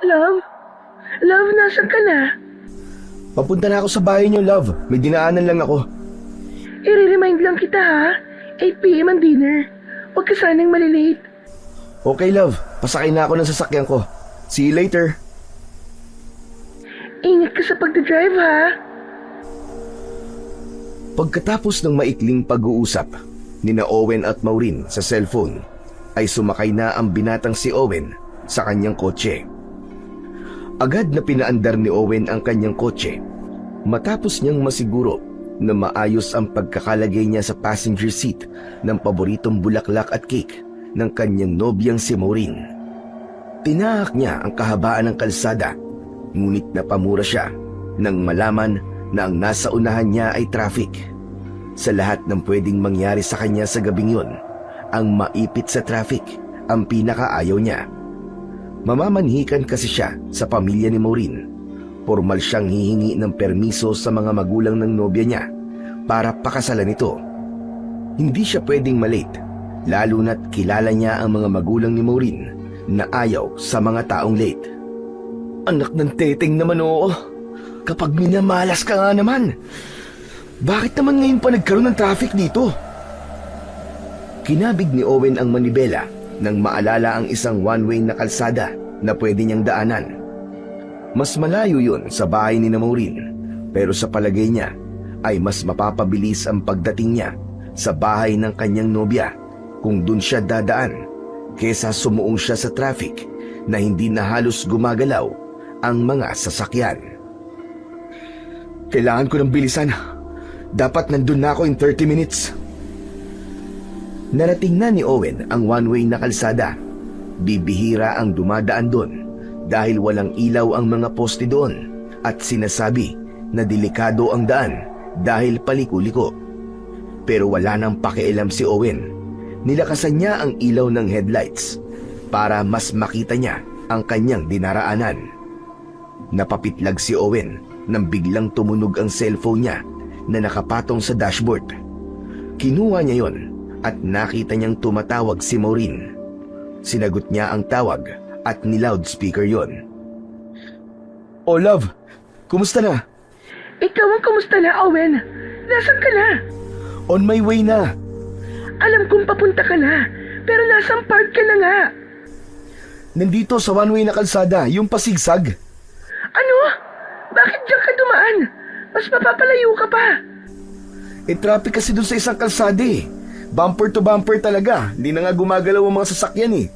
Love? Love, nasan ka na? Papunta na ako sa bahay niyo, love. May dinaanan lang ako. I-remind lang kita ha. 8 p.m. ang dinner. Huwag ka sanang malilate. Okay, love. Pasakay na ako ng sasakyan ko. See you later. Ingat ka sa pagdadrive ha. Pagkatapos ng maikling pag-uusap nina Owen at Maureen sa cellphone, ay sumakay na ang binatang si Owen sa kanyang kotse. Agad na pinaandar ni Owen ang kanyang kotse matapos niyang masiguro na maayos ang pagkakalagay niya sa passenger seat ng paboritong bulaklak at cake ng kanyang nobyang si Maureen. Tinahak niya ang kahabaan ng kalsada, ngunit napamura siya nang malaman na ang nasa unahan niya ay traffic. Sa lahat ng pwedeng mangyari sa kanya sa gabing yun, ang maipit sa traffic ang pinakaayaw niya. Mamamanhikan kasi siya sa pamilya ni Maureen. Formal siyang hihingi ng permiso sa mga magulang ng nobya niya para pakasalan ito. Hindi siya pwedeng malate, lalo na't kilala niya ang mga magulang ni Maureen na ayaw sa mga taong late. Anak ng teteng naman oo. Kapag minamalas ka nga naman. Bakit naman ngayon pa nagkaroon ng traffic dito? Kinabig ni Owen ang manibela nang maalala ang isang one-way na kalsada na pwede niyang daanan. Mas malayo yun sa bahay ni Maureen, pero sa palagay niya ay mas mapapabilis ang pagdating niya sa bahay ng kanyang nobya kung dun siya dadaan kesa sumuong siya sa traffic na hindi na halos gumagalaw ang mga sasakyan. Kailangan ko ng bilisan. Dapat nandun na ako in 30 minutes. Narating na ni Owen ang one-way na kalsada. Bibihira ang dumadaan doon dahil walang ilaw ang mga poste doon at sinasabi na delikado ang daan dahil paliko-liko. Pero wala nang pakialam si Owen. Nilakasan niya ang ilaw ng headlights para mas makita niya ang kanyang dinaraanan. Napapitlag si Owen nang biglang tumunog ang cellphone niya na nakapatong sa dashboard. Kinuha niya yon at nakita niyang tumatawag si Maureen. Sinagot niya ang tawag at ni-loudspeaker yon. Oh love, kumusta na? Ikaw ang kumusta na, Owen? Nasaan ka na? On my way na. Alam kong papunta ka na, pero nasang park ka na nga. Nandito sa one-way na kalsada, yung pasigsag. Ano? Bakit diyan ka dumaan? Mas mapapalayo ka pa. Traffic kasi dun sa isang kalsada eh. Bumper to bumper talaga. Hindi na nga gumagalaw ang mga sasakyan eh.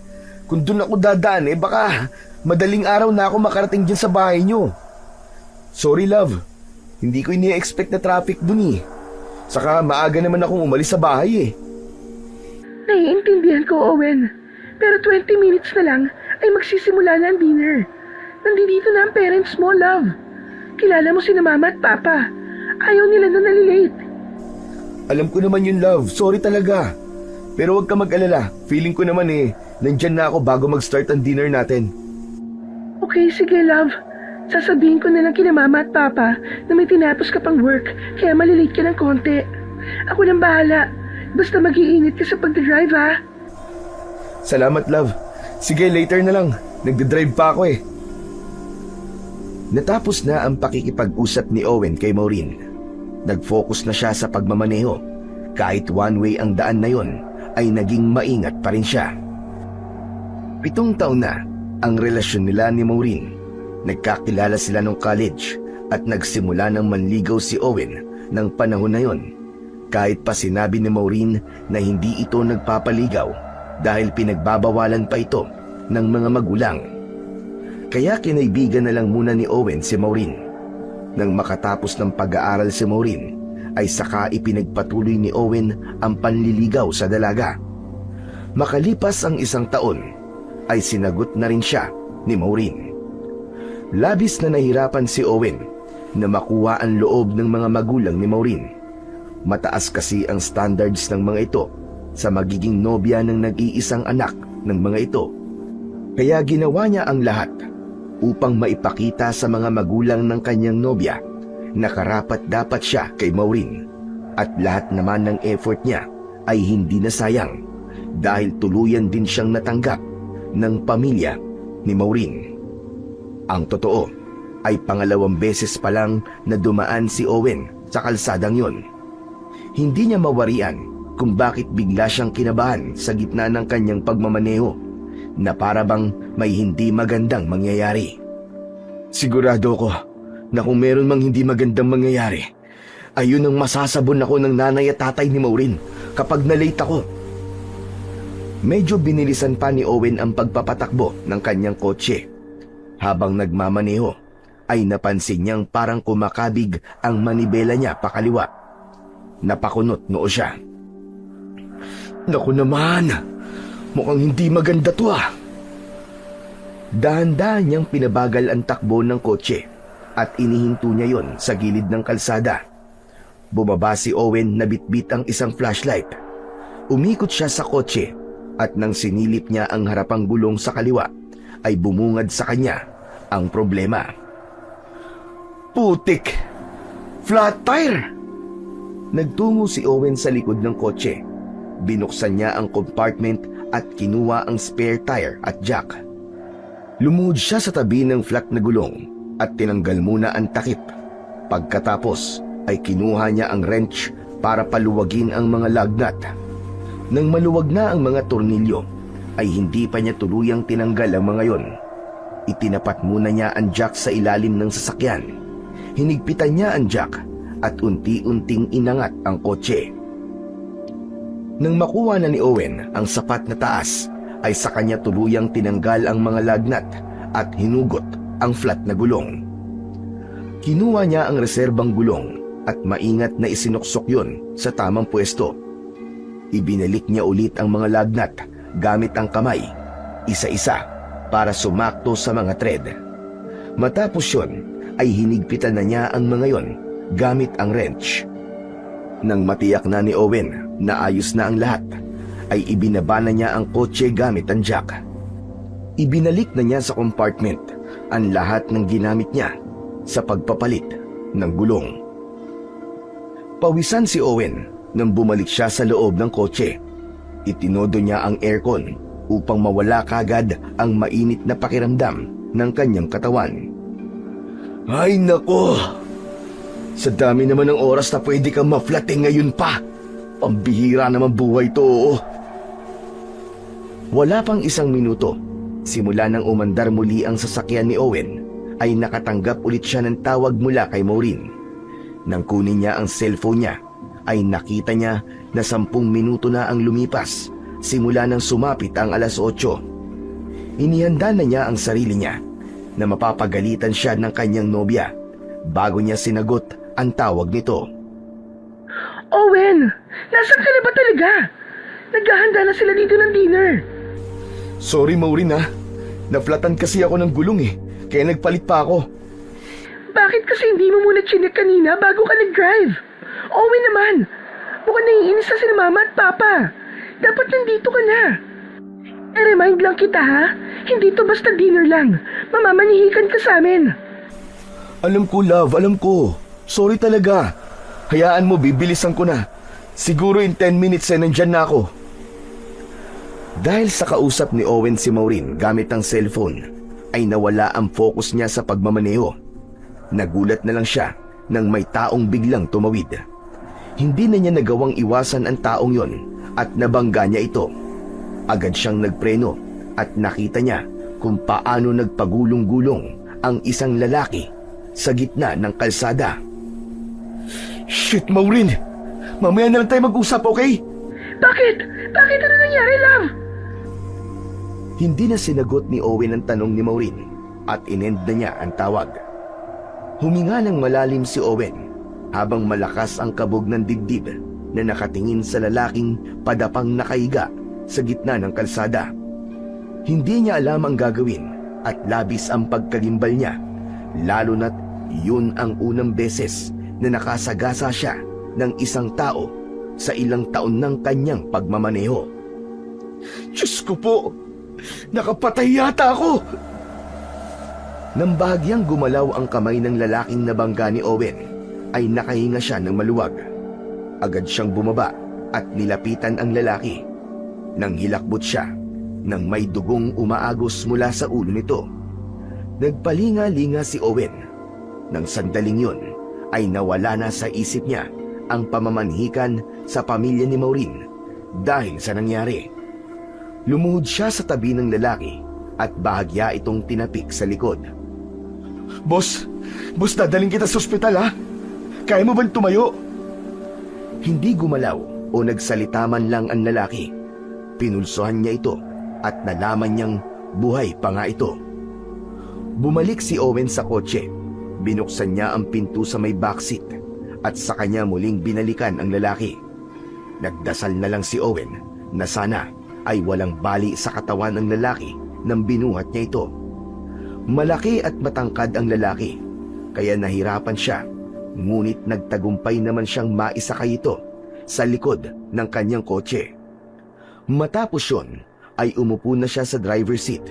Kung dun ako dadaan baka madaling araw na ako makarating dyan sa bahay nyo. Sorry love. Hindi ko ini-expect na traffic dun eh. Saka maaga naman akong umalis sa bahay eh. Naiintindihan ko, Owen. Pero 20 minutes na lang ay magsisimula na ang dinner. Nandito na ang parents mo, love. Kilala mo sina mama at papa. Ayaw nila na nalilate. Alam ko naman yun love. Sorry talaga. Pero huwag ka mag-alala. Feeling ko naman nandyan na ako bago mag-start ang dinner natin. Okay, sige, love. Sasabihin ko na lang kina mama at papa na may tinapos ka pang work kaya malilate ka ng konti. Ako nang bahala. Basta mag-iingat ka sa pagdadrive, ha? Salamat, love. Sige, later na lang. Nagdadrive pa ako eh. Natapos na ang pakikipag-usap ni Owen kay Maureen. Nag-focus na siya sa pagmamaneho. Kahit one-way ang daan na yon, ay naging maingat pa rin siya. 7 taon na ang relasyon nila ni Maureen. Nagkakilala sila nung college at nagsimula ng manligaw si Owen ng panahon na yon. Kahit pa sinabi ni Maureen na hindi ito nagpapaligaw dahil pinagbabawalan pa ito ng mga magulang. Kaya kinaibigan na lang muna ni Owen si Maureen. Nang makatapos ng pag-aaral si Maureen, ay saka ipinagpatuloy ni Owen ang panliligaw sa dalaga. Makalipas ang 1 taon, ay sinagot na rin siya ni Maureen. Labis na nahirapan si Owen na makuha ang loob ng mga magulang ni Maureen. Mataas kasi ang standards ng mga ito sa magiging nobya ng nag-iisang anak ng mga ito. Kaya ginawa niya ang lahat upang maipakita sa mga magulang ng kanyang nobya na karapat-dapat siya kay Maureen. At lahat naman ng effort niya ay hindi nasayang dahil tuluyan din siyang natanggap ng pamilya ni Maureen. Ang totoo ay pangalawang beses pa lang na dumaan si Owen sa kalsadang yon. Hindi niya mawarian kung bakit bigla siyang kinabahan sa gitna ng kanyang pagmamaneho na para bang may hindi magandang mangyayari. Sigurado ko na kung meron mang hindi magandang mangyayari, ayun ang masasabon ako ng nanay at tatay ni Maureen kapag na-late ako. Medyo binilisan pa ni Owen ang pagpapatakbo ng kanyang kotse. Habang nagmamaneho, ay napansin niyang parang kumakabig ang manibela niya pakaliwa. Napakunot noo siya. Naku naman, mukhang hindi maganda to ah. Dahan-dahan niyang pinabagal ang takbo ng kotse at inihinto niya yon sa gilid ng kalsada. Bumaba si Owen na bitbit ang isang flashlight. Umikot siya sa kotse at nang sinilip niya ang harapang gulong sa kaliwa, ay bumungad sa kanya ang problema. Putik! Flat tire! Nagtungo si Owen sa likod ng kotse. Binuksan niya ang compartment at kinuha ang spare tire at jack. Lumuhod siya sa tabi ng flat na gulong at tinanggal muna ang takip. Pagkatapos ay kinuha niya ang wrench para paluwagin ang mga lagnat. Nang maluwag na ang mga tornilyo, ay hindi pa niya tuluyang tinanggal ang mga yon. Itinapat muna niya ang jack sa ilalim ng sasakyan. Hinigpitan niya ang jack at unti-unting inangat ang kotse. Nang makuha na ni Owen ang sapat na taas, ay sa kanya tuluyang tinanggal ang mga lagnat at hinugot ang flat na gulong. Kinuha niya ang reserbang gulong at maingat na isinuksok yon sa tamang pwesto. Ibinalik niya ulit ang mga lagnat gamit ang kamay, isa-isa, para sumakto sa mga thread. Matapos yon, ay hinigpitan na niya ang mga yon gamit ang wrench. Nang matiyak na ni Owen na ayos na ang lahat, ay ibinaba na niya ang kotse gamit ang jack. Ibinalik na niya sa compartment ang lahat ng ginamit niya sa pagpapalit ng gulong. Pawisan si Owen nang bumalik siya sa loob ng kotse. Itinodo niya ang aircon upang mawala kagad ang mainit na pakiramdam ng kanyang katawan. Ay nako! Sa dami naman ng oras na pwede kang ma-flat ngayon pa. Pambihira naman buhay to. Wala pang isang minuto, simula nang umandar muli ang sasakyan ni Owen, ay nakatanggap ulit siya ng tawag mula kay Maureen. Nang kunin niya ang cellphone niya, ay nakita niya na 10 minuto na ang lumipas simula nang sumapit ang 8:00. Inihanda na niya ang sarili niya na mapapagalitan siya ng kanyang nobya bago niya sinagot ang tawag nito. Owen, nasan ka na ba talaga? Naghahanda na sila dito ng dinner. Sorry Maureen ha, naflatan kasi ako ng gulong kaya nagpalit pa ako. Bakit kasi hindi mo muna chinek kanina bago ka nag-drive? Owen naman, mukhang naiinis na sila mama at papa. Dapat nandito ka na. I-remind lang kita ha, hindi to basta dinner lang. Mamamanihikan ka sa amin. Alam ko love, alam ko. Sorry talaga. Hayaan mo, bibilisan ko na. Siguro in 10 minutes ay nandyan na ako. Dahil sa kausap ni Owen si Maureen gamit ang cellphone, ay nawala ang focus niya sa pagmamaneho. Nagulat na lang siya nang may taong biglang tumawid. Hindi na niya nagawang iwasan ang taong yon at nabangga niya ito. Agad siyang nagpreno at nakita niya kung paano nagpagulong-gulong ang isang lalaki sa gitna ng kalsada. Shit, Maureen! Mamaya na lang tayo mag-usap, okay? Bakit? Bakit ano nangyari, love? Hindi na sinagot ni Owen ang tanong ni Maureen at inend na niya ang tawag. Huminga ng malalim si Owen habang malakas ang kabog ng dibdib na nakatingin sa lalaking padapang nakahiga sa gitna ng kalsada. Hindi niya alam ang gagawin at labis ang pagkalimbal niya, lalo na't yun ang unang beses na nakasagasa siya ng isang tao sa ilang taon ng kanyang pagmamaneho. Diyos ko po! Nakapatay yata ako! Nang bahagyang gumalaw ang kamay ng lalaking nabangga ni Owen, ay nakahinga siya ng maluwag. Agad siyang bumaba at nilapitan ang lalaki. Nang hilakbot siya, nang may dugong umaagos mula sa ulo nito. Nagpalinga-linga si Owen. Nang sandaling yun ay nawala na sa isip niya ang pamamanhikan sa pamilya ni Maureen dahil sa nangyari. Lumuhod siya sa tabi ng lalaki at bahagya itong tinapik sa likod. Boss, dadaling kita sa ospital ha? Kaya mo bang tumayo? Hindi gumalaw o nagsalita man lang ang lalaki. Pinulsohan niya ito at nalaman niyang buhay pa nga ito. Bumalik si Owen sa kotse. Binuksan niya ang pinto sa may backseat at sa kanya muling binalikan ang lalaki. Nagdasal na lang si Owen na sana ay walang bali sa katawan ng lalaki nang binuhat niya ito. Malaki at matangkad ang lalaki, kaya nahirapan siya, ngunit nagtagumpay naman siyang maisakay ito sa likod ng kanyang kotse. Matapos yun, ay umupo na siya sa driver's seat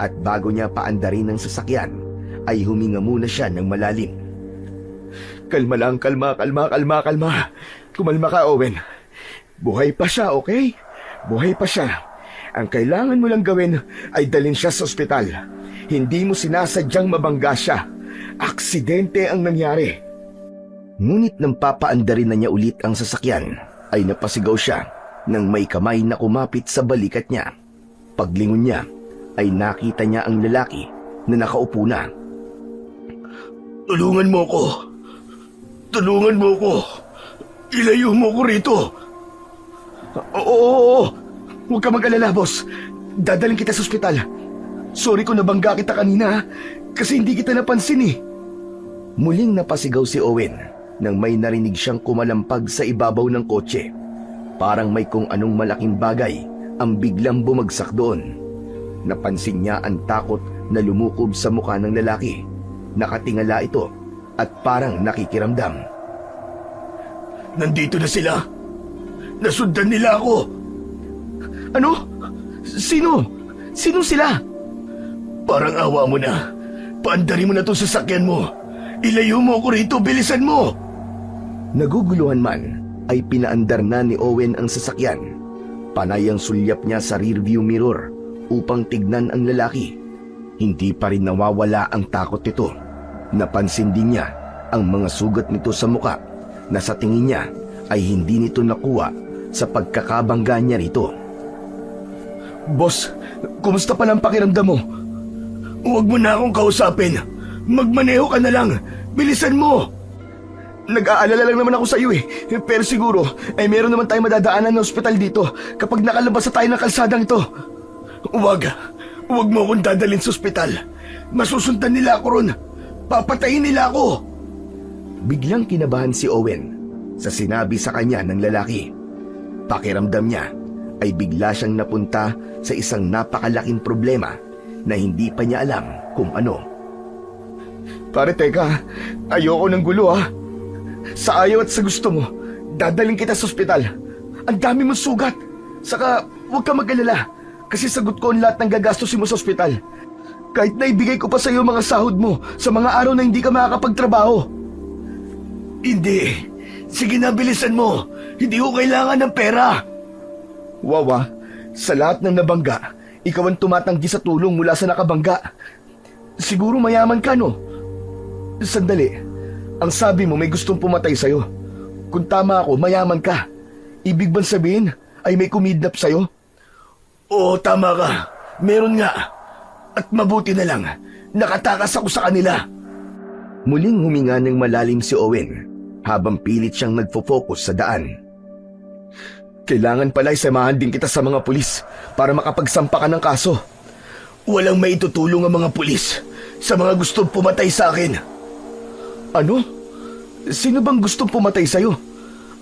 at bago niya paandarin ang sasakyan, ay huminga muna siya ng malalim. Kalma lang, kalma. Kumalma ka, Owen. Buhay pa siya, okay? Buhay pa siya. Ang kailangan mo lang gawin ay dalhin siya sa ospital. Hindi mo sinasadyang mabangga siya. Aksidente ang nangyari. Ngunit nang papaandarin na niya ulit ang sasakyan, ay napasigaw siya nang may kamay na kumapit sa balikat niya. Paglingon niya, ay nakita niya ang lalaki na nakaupo na. Tulungan mo ko. Tulungan mo ko. Ilayo mo ko rito. Oo. Huwag ka mag-alala, boss. Dadaling kita sa ospital. Sorry kung nabangga kita kanina kasi hindi kita napansin eh. Muling napasigaw si Owen nang may narinig siyang kumalampag sa ibabaw ng kotse. Parang may kung anong malaking bagay ang biglang bumagsak doon. Napansin niya ang takot na lumukob sa mukha ng lalaki. Nakatingala ito at parang nakikiramdam. Nandito na sila. Nasundan nila ako. Ano? Sino? Sino sila? Parang awa mo na. Paandarin mo na itong sasakyan mo. Ilayo mo ako rito, bilisan mo! Naguguluhan man, ay pinaandar na ni Owen ang sasakyan. Panay ang sulyap niya sa rearview mirror upang tignan ang lalaki. Hindi pa rin nawawala ang takot nito. Napansin din niya ang mga sugat nito sa muka na sa tingin niya ay hindi nito nakuha sa pagkakabangga niya rito. Boss, kumusta pa lang pakiramdam mo? Huwag mo na akong kausapin. Magmaneho ka na lang. Bilisan mo. Nag-aalala lang naman ako sa iyo eh. Pero siguro ay meron naman tayong madadaanan ng ospital dito kapag nakalabas na tayo ng kalsadang ito. Huwag mo akong dadalhin sa ospital. Masusundan nila ako ron. Papatayin nila ako. Biglang kinabahan si Owen sa sinabi sa kanya ng lalaki. Pakiramdam niya ay bigla siyang napunta sa isang napakalaking problema na hindi pa niya alam kung ano. Pare, teka. Ayoko ng gulo ha. Sa ayaw at sa gusto mo, dadaling kita sa ospital. Ang dami mong sugat. Saka huwag ka mag-alala kasi sagot ko ang lahat ng gagastusin mo sa ospital. Kahit na ibigay ko pa sa iyo mga sahod mo sa mga araw na hindi ka makakapagtrabaho. Hindi. Sige na, bilisan mo. Hindi ko kailangan ng pera. Wawa, sa lahat ng nabangga, ikaw ang tumatanggi sa tulong mula sa nakabangga. Siguro mayaman ka, no? Sandali. Ang sabi mo may gustong pumatay sa'yo. Kung tama ako, mayaman ka. Ibig bang sabihin ay may kumidnap sa'yo? Oo, tama ka. Meron nga. At mabuti na lang, nakatakas ako sa kanila. Muling huminga ng malalim si Owen habang pilit siyang nagfo-focus sa daan. Kailangan pala isamahan din kita sa mga pulis para makapagsampa ka ng kaso. Walang maitutulong ang mga pulis sa mga gustong pumatay sa akin. Ano? Sino bang gustong pumatay sa'yo?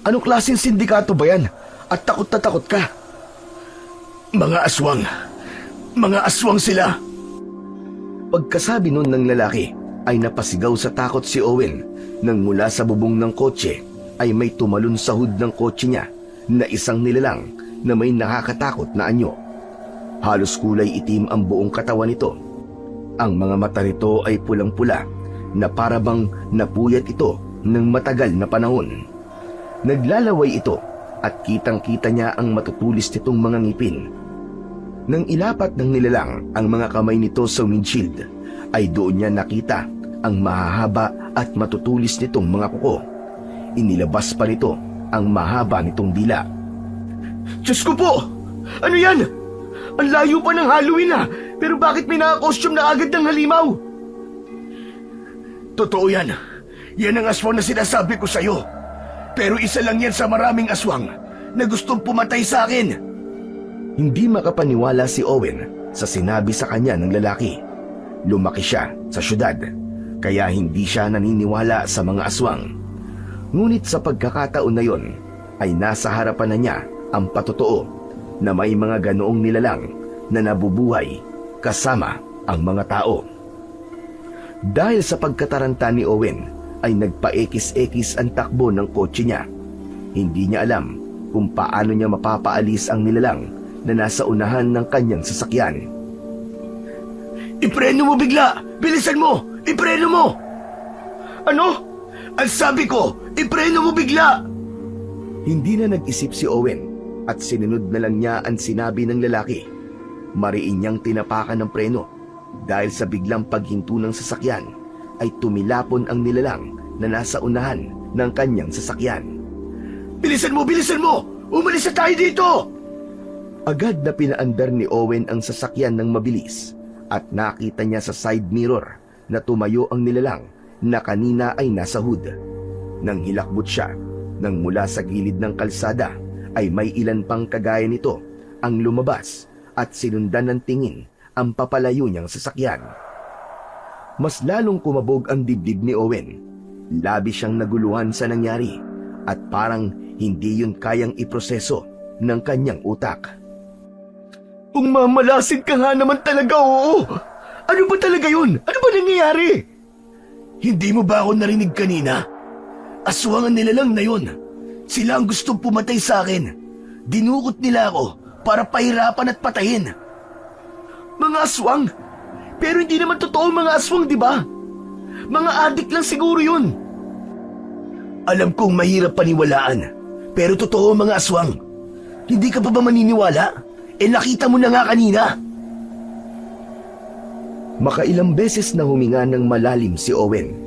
Anong klaseng sindikato ba yan? At takot na takot ka? Mga aswang. Mga aswang sila. Pagkasabi nun ng lalaki, ay napasigaw sa takot si Owen nang mula sa bubong ng kotse ay may tumalon sa hood ng kotse niya na isang nilalang na may nakakatakot na anyo. Halos kulay itim ang buong katawan nito. Ang mga mata nito ay pulang-pula na parabang napuyat ito ng matagal na panahon. Naglalaway ito at kitang-kita niya ang matutulis nitong mga ngipin. Nang ilapat ng nilalang ang mga kamay nito sa windshield, ay doon niya nakita ang mahahaba at matutulis nitong mga kuko. Inilabas pa nito ang mahaba nitong dila. Diyos ko po! Ano yan? Ang layo pa ng Halloween na, pero bakit may naka-costume na agad ng halimaw? Totoo yan. Yan ang aswang na sinasabi ko sa'yo. Pero isa lang yan sa maraming aswang na gustong pumatay sa akin. Hindi makapaniwala si Owen sa sinabi sa kanya ng lalaki. Lumaki siya sa syudad, kaya hindi siya naniniwala sa mga aswang. Ngunit sa pagkakataon na yon, ay nasa harapan na niya ang patotoo na may mga ganoong nilalang na nabubuhay kasama ang mga tao. Dahil sa pagkataranta ni Owen, ay nagpaekis-ekis ang takbo ng kotse niya. Hindi niya alam kung paano niya mapapaalis ang nilalang na nasa unahan ng kanyang sasakyan. Ipreno mo bigla! Bilisan mo! Ipreno mo! Ano? Ang sabi ko, ipreno mo bigla! Hindi na nag-isip si Owen at sinunod na lang niya ang sinabi ng lalaki. Mariin niyang tinapakan ng preno dahil sa biglang paghinto ng sasakyan ay tumilapon ang nilalang na nasa unahan ng kanyang sasakyan. Bilisan mo! Bilisan mo! Umalis na tayo dito! Agad na pinaandar ni Owen ang sasakyan ng mabilis at nakita niya sa side mirror na tumayo ang nilalang na kanina ay nasa hood. Nang hilakbot siya, nang mula sa gilid ng kalsada ay may ilan pang kagaya nito ang lumabas at sinundan ng tingin ang papalayo niyang sasakyan. Mas lalong kumabog ang dibdib ni Owen. Labi siyang naguluhan sa nangyari at parang hindi yun kayang iproseso ng kanyang utak. Umamalasin ka nga naman talaga, oo! Ano ba talaga yun? Ano ba nangyayari? Hindi mo ba ako narinig kanina? Aswangan nila lang na yun. Sila ang gustong pumatay sa akin. Dinukot nila ako para pahirapan at patayin. Mga aswang? Pero hindi naman totoo mga aswang, di ba? Mga adik lang siguro yun. Alam kong mahirap paniwalaan, pero totoo mga aswang. Hindi ka pa ba maniniwala? Nakita mo na nga kanina. Makailang beses na huminga ng malalim si Owen.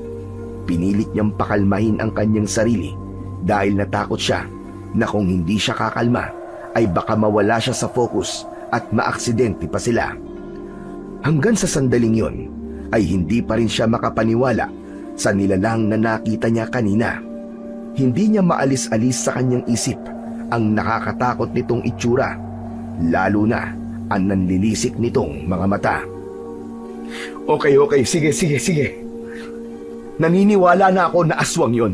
Pinilit niyang pakalmahin ang kanyang sarili dahil natakot siya na kung hindi siya kakalma ay baka mawala siya sa focus at maaksidente pa sila. Hanggang sa sandaling yon ay hindi pa rin siya makapaniwala sa nilalang na nakita niya kanina. Hindi niya maalis-alis sa kanyang isip ang nakakatakot nitong itsura, lalo na ang nanlilisik nitong mga mata. Okay, sige. Naniniwala na ako na aswang yon.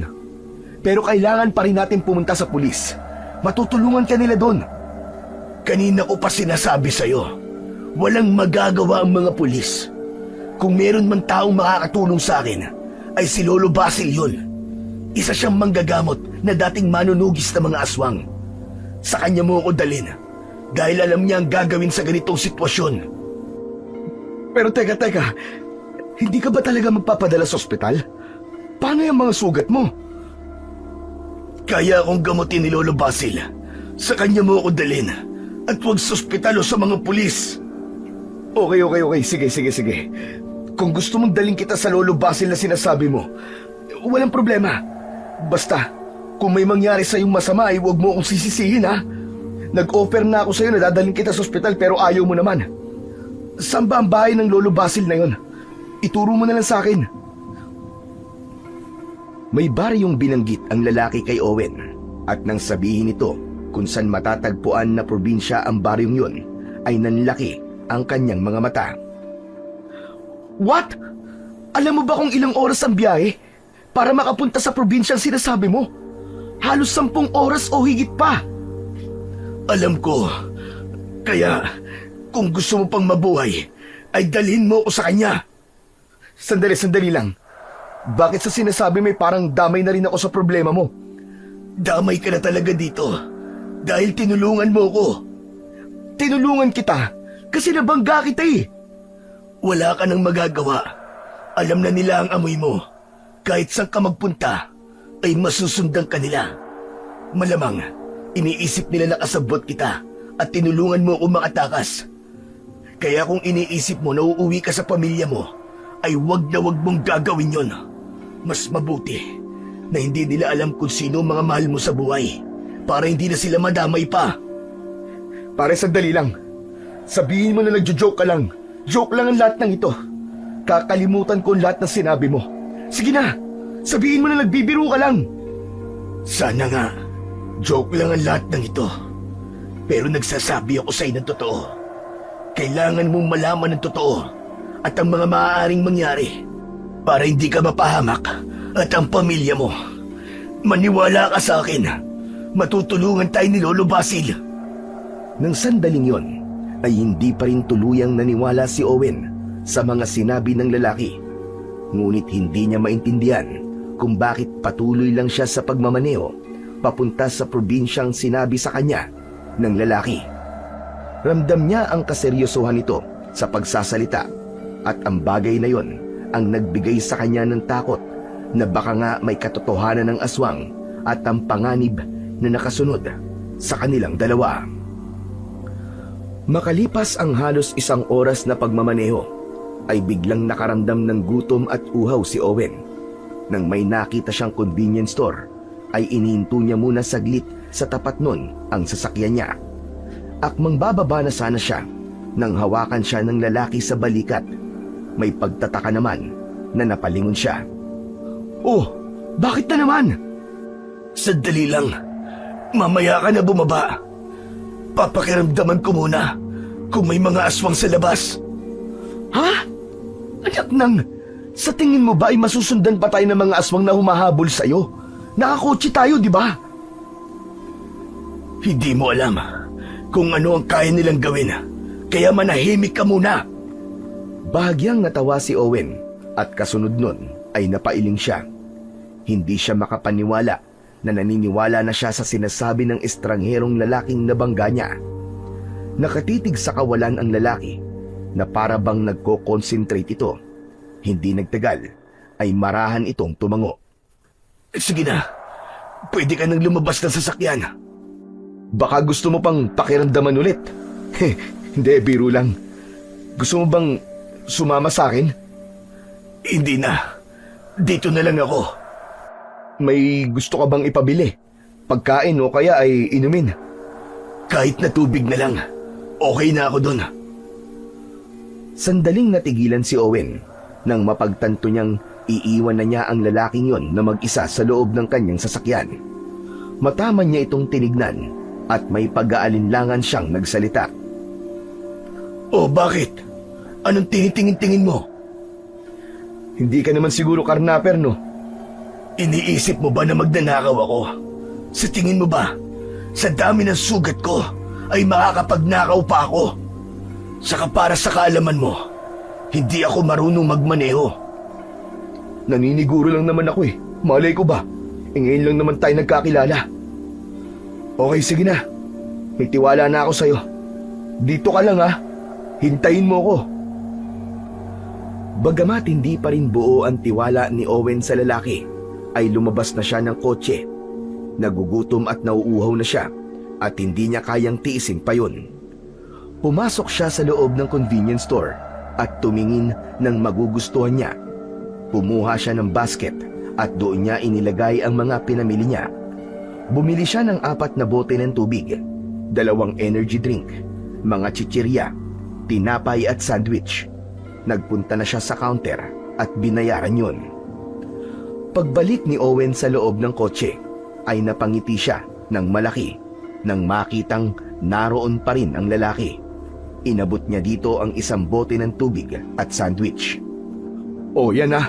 Pero kailangan pa rin natin pumunta sa pulis. Matutulungan ka nila doon. Kanina ko pa sinasabi sa'yo, walang magagawa ang mga pulis. Kung meron man taong makakatulong sa akin, ay si Lolo Basil yun. Isa siyang manggagamot na dating manunugis ng mga aswang. Sa kanya mo ako dalhin, dahil alam niya ang gagawin sa ganitong sitwasyon. Pero teka, hindi ka ba talaga magpapadala sa ospital? Paano yung mga sugat mo? Kaya akong gamutin ni Lolo Basil. Sa kanya mo ako dalhin, at huwag sa ospital o sa mga pulis. Okay. Sige. Kung gusto mong daling kita sa Lolo Basil na sinasabi mo, walang problema. Basta, kung may mangyari sa'yong masama ay huwag mo akong sisisihin, ha? Nag-offer na ako sa'yo na dadalhin kita sa ospital pero ayaw mo naman. Saan ba ang bahay ng Lolo Basil na yon? Ituro mo na lang sa akin. May baryong binanggit ang lalaki kay Owen at nang sabihin nito kung saan matatagpuan na probinsya ang baryong yon ay nanlaki ang kanyang mga mata. What? Alam mo ba kung ilang oras ang biyahe para makapunta sa probinsyang sinasabi mo? Halos 10 oras o higit pa. Alam ko. Kaya, kung gusto mo pang mabuhay, ay dalhin mo ako sa kanya. Sandali lang. Bakit sa sinasabi may parang damay na rin ako sa problema mo? Damay ka na talaga dito. Dahil tinulungan mo ko. Tinulungan kita kasi nabangga kita eh. Wala ka nang magagawa. Alam na nila ang amoy mo. Kahit saan ka magpunta, ay masusundan ka nila. Malamang, iniisip nila na kasabot kita at tinulungan mo ako makatakas. Kaya kung iniisip mo na uuwi ka sa pamilya mo, ay wag na wag mong gagawin yon. Mas mabuti na hindi nila alam kung sino ang mga mahal mo sa buhay para hindi na sila madamay pa. Pare, sandali lang. Sabihin mo na nagjo-joke ka lang. Joke lang ang lahat ng ito. Kakalimutan ko ang lahat ng sinabi mo. Sige na, sabihin mo na nagbibiro ka lang. Sana nga, joke lang ang lahat ng ito. Pero nagsasabi ako sa'yo ng totoo. Kailangan mong malaman ng totoo at ang mga maaaring mangyari para hindi ka mapahamak at ang pamilya mo. Maniwala ka sa akin. Matutulungan tayo ni Lolo Basil. Nang sandaling yon, ay hindi pa rin tuluyang naniwala si Owen sa mga sinabi ng lalaki. Ngunit hindi niya maintindihan kung bakit patuloy lang siya sa pagmamaneho papunta sa probinsyang sinabi sa kanya ng lalaki. Ramdam niya ang kaseryosohan nito sa pagsasalita at ang bagay na yon ang nagbigay sa kanya ng takot na baka nga may katotohanan ng aswang at ang panganib na nakasunod sa kanilang dalawa. Makalipas ang halos 1 oras na pagmamaneho, ay biglang nakaramdam ng gutom at uhaw si Owen. Nang may nakita siyang convenience store, ay inihinto niya muna saglit sa tapat nun ang sasakyan niya. Akmang bababa na sana siya nang hawakan siya ng lalaki sa balikat. May pagtataka naman na napalingon siya. Oh, bakit na naman? Sandali lang. Mamaya ka na bumaba. Papakiramdaman ko muna kung may mga aswang sa labas. Ha? Anak nang, sa tingin mo ba ay masusundan pa tayo ng mga aswang na humahabol sa'yo? Nakakotse tayo, di ba? Hindi mo alam kung ano ang kaya nilang gawin, kaya manahimik ka muna. Bahagyang natawa si Owen at kasunod nun ay napailing siya. Hindi siya makapaniwala na naniniwala na siya sa sinasabi ng estrangherong lalaking nabangga niya. Nakatitig sa kawalan ang lalaki na para bang nagko-concentrate ito. Hindi nagtagal ay marahan itong tumango. Sige na, pwede ka nang lumabas ng sasakyan. Baka gusto mo pang pakiramdaman ulit. Hindi, biro lang. Gusto mo bang sumama sa akin? Hindi na. Dito na lang ako. May gusto ka bang ipabili? Pagkain o kaya ay inumin? Kahit na tubig na lang. Okay na ako doon. Sandaling natigilan si Owen nang mapagtanto niyang iiwan na niya ang lalaking yon na mag-isa sa loob ng kanyang sasakyan. Mataman niya itong tinignan at may pag-aalinlangan siyang nagsalita. Oh, bakit? Anong tinitingin-tingin mo? Hindi ka naman siguro karnaper, no? Iniisip mo ba na magnanakaw ako? Sa tingin mo ba, sa dami ng sugat ko, ay makakapagnakaw pa ako? Saka para sa kaalaman mo, hindi ako marunong magmaneho. Naniniguro lang naman ako eh. Malay ko ba? Ngayon lang naman tayo nagkakilala. Okay, sige na. May tiwala na ako sa'yo. Dito ka lang ha. Hintayin mo ko. Bagamat hindi pa rin buo ang tiwala ni Owen sa lalaki, ay lumabas na siya ng kotse. Nagugutom at nauuhaw na siya at hindi niya kayang tiisin pa yun. Pumasok siya sa loob ng convenience store at tumingin ng magugustuhan niya. Kumuha siya ng basket at doon niya inilagay ang mga pinamili niya. Bumili siya ng 4 na bote ng tubig, 2 energy drink, mga chichirya, tinapay at sandwich. Nagpunta na siya sa counter at binayaran yun. Pagbalik ni Owen sa loob ng kotse, ay napangiti siya ng malaki nang makitang naroon pa rin ang lalaki. Inabot niya dito ang 1 bote ng tubig at sandwich. Oh, yan ah.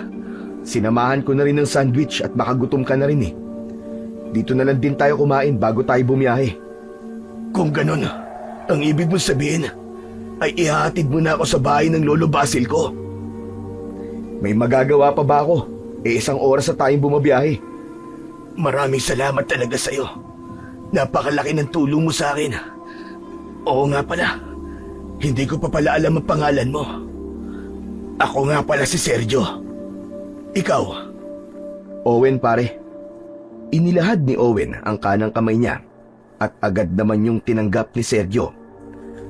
Sinamahan ko na rin ng sandwich at baka gutom ka na rin eh. Dito na lang din tayo kumain bago tayo bumiyahe. Kung ganun, ang ibig mo sabihin ay ihahatid mo na ako sa bahay ng Lolo Basil ko. May magagawa pa ba ako? 1 oras na tayong bumabiyahe. Maraming salamat talaga sa'yo. Napakalaki ng tulong mo sa akin. Oo nga pala, hindi ko pa pala alam ang pangalan mo. Ako nga pala si Sergio. Ikaw? Owen, pare. Inilahad ni Owen ang kanang kamay niya at agad naman yung tinanggap ni Sergio.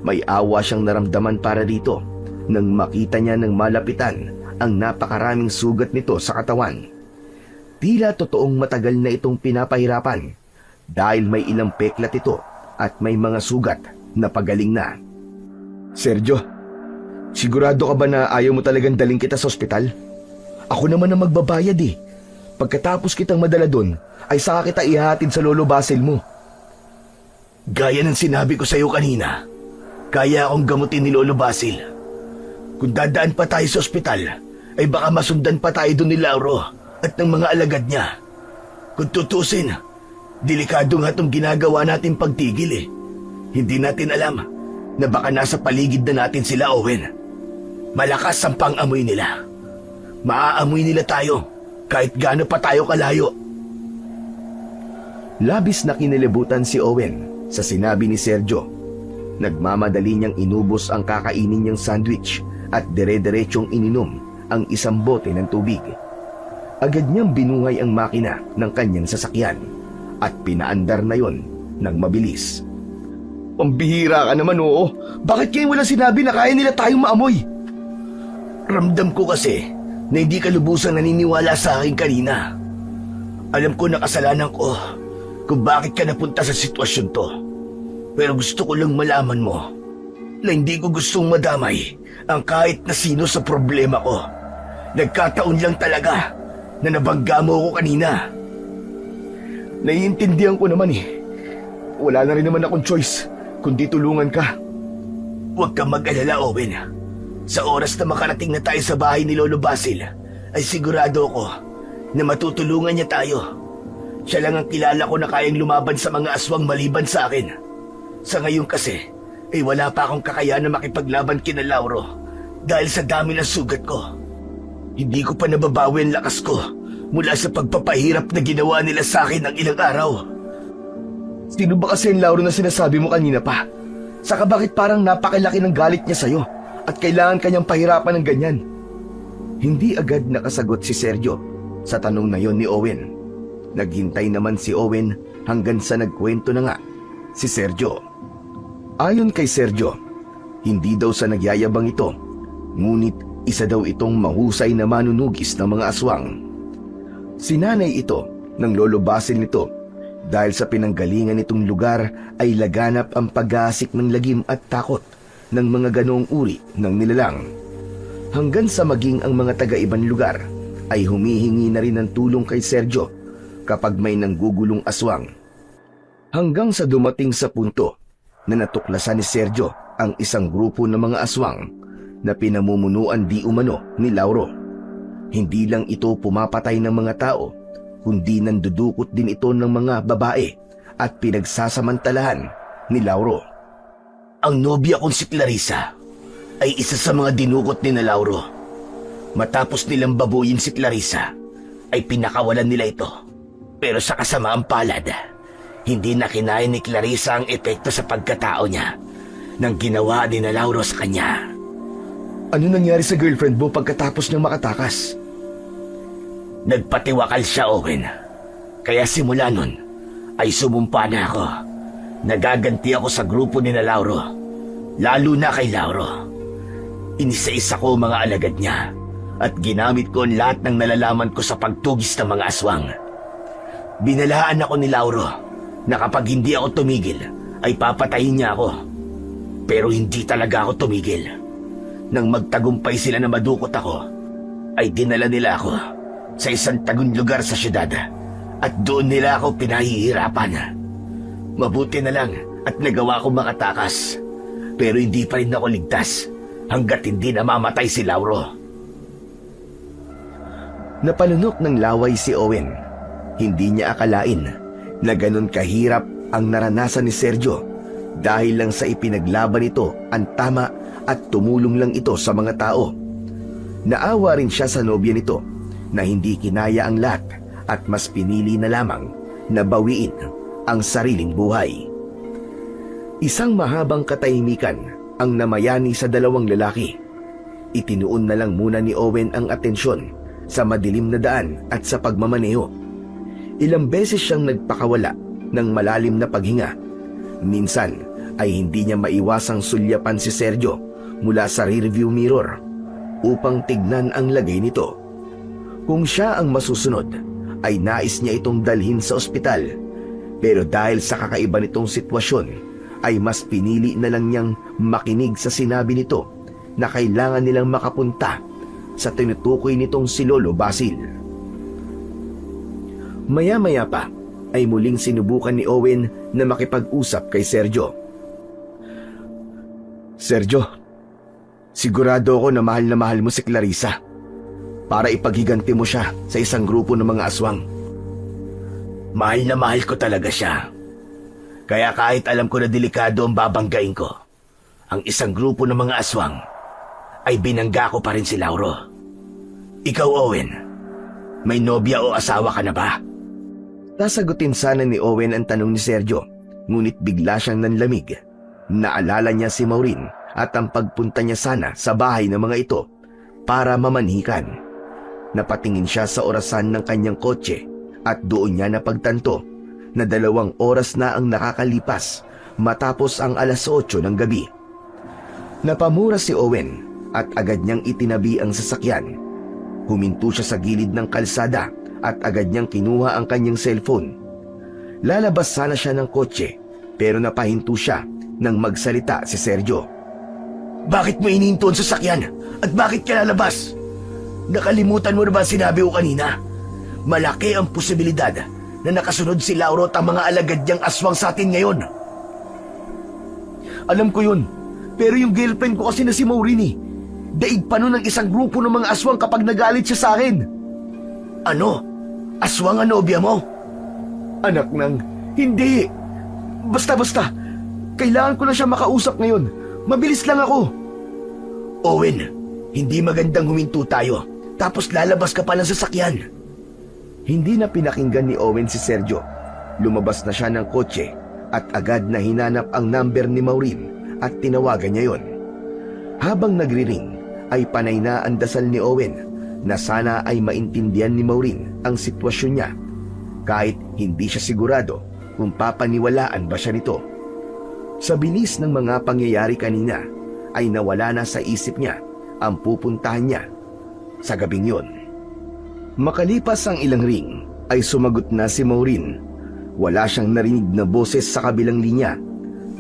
May awa siyang naramdaman para dito nang makita niya ng malapitan ang napakaraming sugat nito sa katawan. Tila totoong matagal na itong pinapahirapan dahil may ilang peklat ito at may mga sugat na pagaling na. Sergio, sigurado ka ba na ayaw mo talagang daling kita sa ospital? Ako naman ang magbabayad eh. Pagkatapos kitang madala doon, ay saka kita ihatid sa Lolo Basil mo. Gaya ng sinabi ko sa iyo kanina, kaya akong gamutin ni Lolo Basil. Kung dadaan pa tayo sa ospital, ay baka masundan pa tayo doon ni Lauro at ng mga alagad niya. Kung tutusin, delikado nga itong ginagawa natin pagtigil eh. Hindi natin alam na baka nasa paligid na natin sila, Owen. Malakas ang pang-amoy nila. Maaamoy nila tayo kahit gaano pa tayo kalayo. Labis na kinilibutan si Owen sa sinabi ni Sergio. Nagmamadali niyang inubos ang kakainin niyang sandwich at dire-diretsyong ininom ang isang bote ng tubig. Agad niyang binuhay ang makina ng kanyang sasakyan at pinaandar na yon ng mabilis. Pambihira ka naman, oo. Bakit kayo wala sinabi na kaya nila tayong maamoy? Ramdam ko kasi na hindi ka lubusang naniniwala sa akin kanina. Alam ko na kasalanan ko kung bakit ka napunta sa sitwasyon to. Pero gusto ko lang malaman mo na hindi ko gustong madamay ang kahit na sino sa problema ko. Nagkataon lang talaga na nabangga mo ako kanina. Naiintindihan ko naman eh. Wala na rin naman akong choice kundi tulungan ka. Huwag kang mag-alala, Owen. Sa oras na makarating na tayo sa bahay ni Lolo Basil, ay sigurado ko na matutulungan niya tayo. Siya lang ang kilala ko na kayang lumaban sa mga aswang maliban sa akin. Sa ngayon kasi, ay wala pa akong kakayahan na makipaglaban kina Lauro dahil sa dami ng sugat ko. Hindi ko pa nababawi ang lakas ko mula sa pagpapahirap na ginawa nila sa akin ng ilang araw. Sino ba kasi ang Lauro na sinasabi mo kanina pa? Saka bakit parang napakilaki ng galit niya sa'yo at kailangan kanyang pahirapan ng ganyan? Hindi agad nakasagot si Sergio sa tanong na yon ni Owen. Naghintay naman si Owen hanggang sa nagkwento na nga si Sergio. Ayon kay Sergio, hindi daw sa nagyayabang ito, ngunit isa daw itong mahusay na manunugis ng mga aswang. Sinanay ito ng Lolo Basil nito dahil sa pinanggalingan nitong lugar ay laganap ang pag-aasik ng lagim at takot ng mga ganoong uri ng nilalang. Hanggang sa maging ang mga taga-ibang lugar ay humihingi na rin ng tulong kay Sergio kapag may nanggugulong aswang. Hanggang sa dumating sa punto na natuklasan ni Sergio ang isang grupo ng mga aswang na pinamumunuan di umano ni Lauro. Hindi lang ito pumapatay ng mga tao, kundi nandudukot din ito ng mga babae at pinagsasamantalahan ni Lauro. Ang nobya kong si Clarissa ay isa sa mga dinukot ni na Lauro. Matapos nilang babuyin si Clarissa, ay pinakawalan nila ito. Pero sa kasamaang palad, hindi na kinaya ni Clarissa ang epekto sa pagkatao niya nang ginawa ni na Lauro sa kanya. Ano nangyari sa girlfriend mo pagkatapos niyang makatakas? Nagpatiwakal siya, Owen. Kaya simula nun, ay sumumpa na ako. Nagaganti ako sa grupo ni na Lauro, lalo na kay Lauro. Inisa-isa ko mga alagad niya at ginamit ko ang lahat ng nalalaman ko sa pagtugis ng mga aswang. Binalaan ako ni Lauro na kapag hindi ako tumigil, ay papatayin niya ako. Pero hindi talaga ako tumigil. Nang magtagumpay sila na madukot ako, ay dinala nila ako sa isang tagong lugar sa syudad at doon nila ako pinahihirapan. Mabuti na lang at nagawa ko makatakas, pero hindi pa rin ako ligtas hanggat hindi namamatay si Lauro. Napalunok ng laway si Owen. Hindi niya akalain na ganun kahirap ang naranasan ni Sergio dahil lang sa ipinaglaban nito ang tama at tumulong lang ito sa mga tao. Naawa rin siya sa nobya nito na hindi kinaya ang lahat at mas pinili na lamang na bawiin ang sariling buhay. Isang mahabang katahimikan ang namayani sa dalawang lalaki. Itinuon na lang muna ni Owen ang atensyon sa madilim na daan at sa pagmamaneho. Ilang beses siyang nagpakawala ng malalim na paghinga. Minsan ay hindi niya maiwasang sulyapan si Sergio mula sa rearview mirror. upang tignan ang lagay nito. Kung siya ang masusunod, ay nais niya itong dalhin sa ospital. Pero dahil sa kakaiba nitong sitwasyon, ay mas pinili na lang niyang makinig sa sinabi nito na kailangan nilang makapunta sa tinutukoy nitong si Lolo Basil. Maya-maya pa ay muling sinubukan ni Owen na makipag-usap kay Sergio. Sergio, sigurado ako na mahal mo si Clarissa para ipaghiganti mo siya sa isang grupo ng mga aswang. Mahal na mahal ko talaga siya. Kaya kahit alam ko na delikado ang babanggain ko, ang isang grupo ng mga aswang, ay binangga ko pa rin si Lauro. Ikaw, Owen, may nobya o asawa ka na ba? Sasagutin sana ni Owen ang tanong ni Sergio, ngunit bigla siyang nanlamig. Naalala niya si Maureen at ang pagpunta niya sana sa bahay ng mga ito para mamanhikan. Napatingin siya sa orasan ng kanyang kotse at doon niya napagtanto na 2 oras na ang nakakalipas matapos ang 8:00 ng gabi. Napamura si Owen at agad niyang itinabi ang sasakyan. Huminto siya sa gilid ng kalsada at agad niyang kinuha ang kanyang cellphone. Lalabas sana siya ng kotse pero napahinto siya nang magsalita si Sergio. Bakit mo inihinto ang sasakyan? At bakit ka lalabas? Nakalimutan mo na ba sinabi ko kanina? Malaki ang posibilidad na nakasunod si Lauro at ang mga alagad niyang aswang sa atin ngayon. Alam ko yun, pero yung girlfriend ko kasi na si Maureen eh. Daig pa nun ng isang grupo ng mga aswang kapag nagalit siya sa akin. Ano? Aswang ang nobya mo? Anak nang, hindi. Basta. Kailangan ko na siya makausap ngayon. Mabilis lang ako. Owen, hindi magandang huminto tayo. Tapos lalabas ka pa ng sasakyan. Hindi na pinakinggan ni Owen si Sergio. Lumabas na siya ng kotse at agad na hinanap ang number ni Maureen at tinawagan niya yon. Habang nagriring, ay panay na ang dasal ni Owen na sana ay maintindihan ni Maureen ang sitwasyon niya kahit hindi siya sigurado kung papaniwalaan ba siya nito. Sa bilis ng mga pangyayari kanina ay nawala na sa isip niya ang pupuntahan niya sa gabing yon. Makalipas ang ilang ring ay sumagot na si Maureen. Wala siyang narinig na boses sa kabilang linya.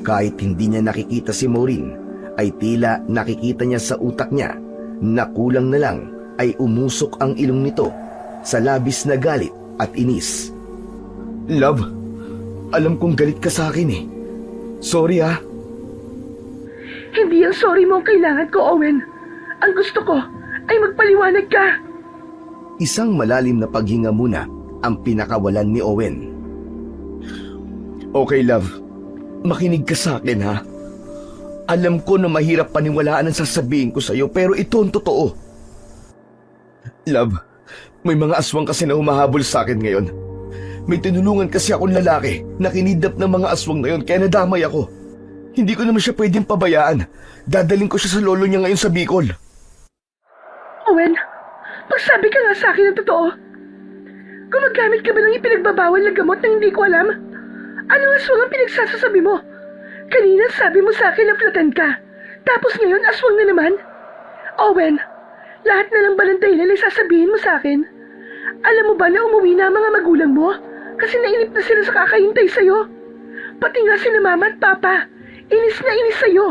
Kahit hindi niya nakikita si Maureen, ay tila nakikita niya sa utak niya na kulang na lang ay umusok ang ilong nito sa labis na galit at inis. Love, alam kong galit ka sa akin eh. Sorry ha. Hindi ang sorry mo ang kailangan ko, Owen. Ang gusto ko ay magpaliwanag ka. Isang malalim na paghinga muna ang pinakawalan ni Owen. Okay, love. Makinig ka sa akin, ha? Alam ko na mahirap paniwalaan ang sasabihin ko sa'yo, pero ito ang totoo. Love, may mga aswang kasi na humahabol sa akin ngayon. May tinulungan kasi akong lalaki na kinidnap ng mga aswang na yun, kaya nadamay ako. Hindi ko naman siya pwedeng pabayaan. Dadaling ko siya sa lolo niya ngayon sa Bicol. Owen, magsabi ka nga sa akin ng totoo. Gumagamit ka ba ng ipinagbabawal na gamot na hindi ko alam? Anong aswang ang pinagsasasabi mo? Kanina sabi mo sa akin na flatan ka. Tapos ngayon aswang na naman? Owen, lahat na lang ba ng dahilan ay sasabihin mo sa akin? Alam mo ba na umuwi na ang mga magulang mo? Kasi nainip na sila sa kakahintay sa'yo. Pati nga sina mama at papa, inis na inis sa'yo.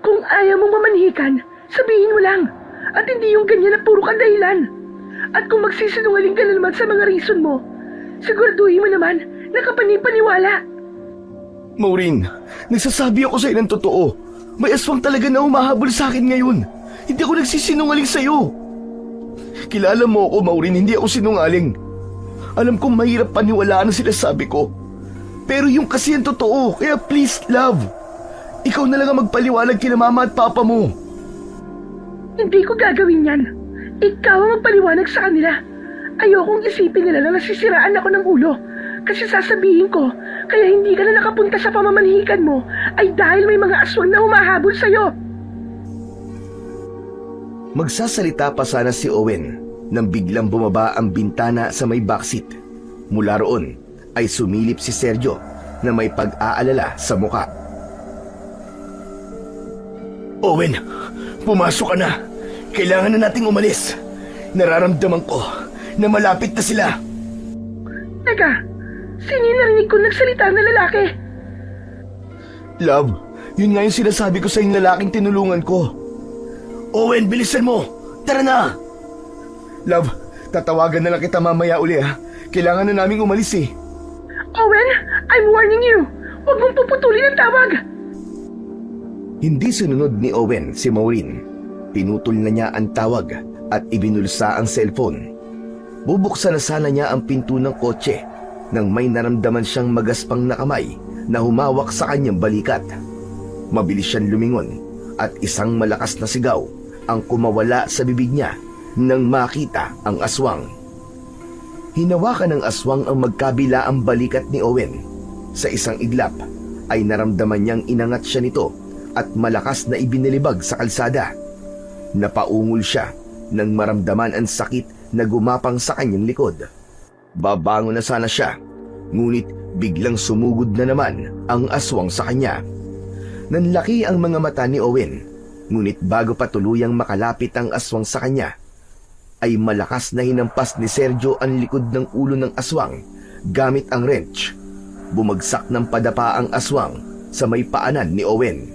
Kung ayaw mong mamanhikan, sabihin mo lang. At hindi yung ganyan na puro ka dahilan. At kung magsisinungaling ka na naman sa mga reason mo, siguraduhin mo naman na kapanipaniwala. Maureen, nagsasabi ako sa'yo ng totoo. May aswang talaga na humahabol sa akin ngayon. Hindi ako nagsisinungaling sa'yo. Kilala mo ako, Maureen, hindi ako sinungaling. Alam kong mahirap paniwalaan ang sinasabi ko. Pero yung kasi ang totoo, kaya please, love. Ikaw na lang ang magpaliwanag kina mama at papa mo. Hindi ko gagawin yan. Ikaw ang magpaliwanag sa kanila. Ayokong isipin nila na nasisiraan ako ng ulo. Kasi sasabihin ko, kaya hindi ka na nakapunta sa pamamanhikan mo ay dahil may mga aswang na humahabol sa'yo. Magsasalita pa sana si Owen nang biglang bumaba ang bintana sa may backseat. Mula roon ay sumilip si Sergio na may pag-aalala sa muka. Owen, pumasok ka na. Kailangan na nating umalis. Nararamdaman ko na malapit na sila. Teka, sino yung narinig ko nagsalita na lalaki? Love, yun nga yung sinasabi ko sa yung lalaking tinulungan ko. Owen, bilisan mo! Tara na! Love, tatawagan na lang kita mamaya uli ha. Kailangan na naming umalis eh. Owen, I'm warning you. Huwag mong puputulin ang tawag. Hindi sununod ni Owen si Maureen. Pinutol na niya ang tawag at ibinulsa ang cellphone. Bubuksan na sana niya ang pinto ng kotse nang may naramdaman siyang magaspang na kamay na humawak sa kanyang balikat. Mabilis siyang lumingon at isang malakas na sigaw ang kumawala sa bibig niya nang makita ang aswang. Hinawakan ng aswang ang magkabila ang balikat ni Owen. Sa isang iglap ay naramdaman niyang inangat siya nito at malakas na ibinilibag sa kalsada. Napaungol siya nang maramdaman ang sakit na gumapang sa kanyang likod. Babangon na sana siya, ngunit biglang sumugod na naman ang aswang sa kanya. Nanlaki ang mga mata ni Owen, ngunit bago pa tuluyang makalapit ang aswang sa kanya, ay malakas na hinampas ni Sergio ang likod ng ulo ng aswang gamit ang wrench. Bumagsak ng padapa ang aswang sa may paanan ni Owen.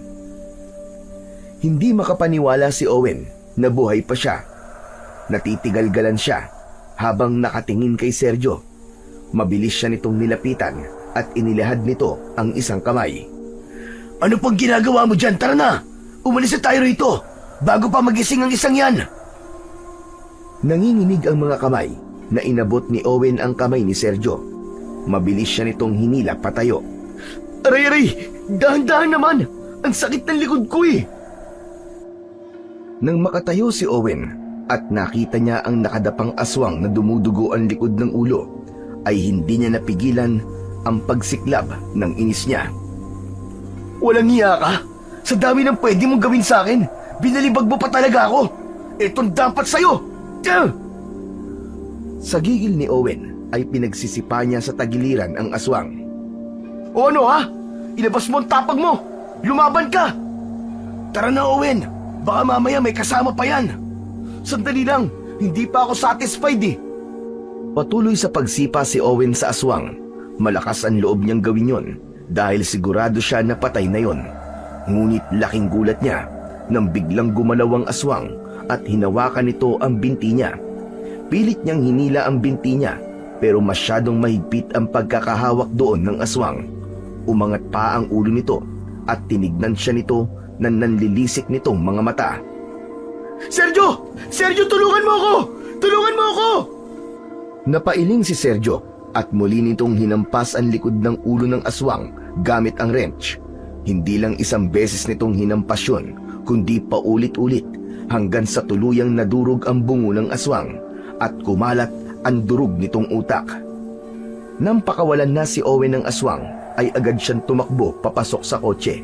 Hindi makapaniwala si Owen na buhay pa siya. Natitigalgalan siya habang nakatingin kay Sergio. Mabilis siya nitong nilapitan at inilahad nito ang isang kamay. Ano pang ginagawa mo dyan? Tara na! Umalis na tayo rito bago pa magising ang isang yan! Nanginginig ang mga kamay na inabot ni Owen ang kamay ni Sergio. Mabilis siya nitong hinila patayo. Aray! Dahan-dahan naman! Ang sakit ng likod ko eh! Nang makatayo si Owen at nakita niya ang nakadapang aswang na dumudugo ang likod ng ulo, ay hindi niya napigilan ang pagsiklab ng inis niya. Walang hiya ka! Sa dami ng pwede mong gawin sa akin, binalibag mo pa talaga ako! Itong dapat sa'yo! Sa gigil ni Owen ay pinagsisipa niya sa tagiliran ang aswang. O ano ha? Ilabas mo ang tapag mo! Lumaban ka! Tara na Owen! Baka mamaya may kasama pa yan! Sandali lang! Hindi pa ako satisfied eh! Patuloy sa pagsipa si Owen sa aswang. Malakas ang loob niyang gawin yon dahil sigurado siya na patay na yon. Ngunit laking gulat niya nang biglang gumalaw ang aswang at hinawakan nito ang binti niya. Pilit niyang hinila ang binti niya pero masyadong mahigpit ang pagkakahawak doon ng aswang. Umangat pa ang ulo nito at tinignan siya nito na nanlilisik nitong mga mata. Sergio! Sergio, tulungan mo ako! Tulungan mo ako! Napailing si Sergio at muli nitong hinampas ang likod ng ulo ng aswang gamit ang wrench. Hindi lang isang beses nitong hinampas yun, kundi paulit-ulit hanggang sa tuluyang nadurog ang bungo ng aswang at kumalat ang durog nitong utak. Nang pakawalan na si Owen ng aswang, ay agad siyang tumakbo papasok sa kotse.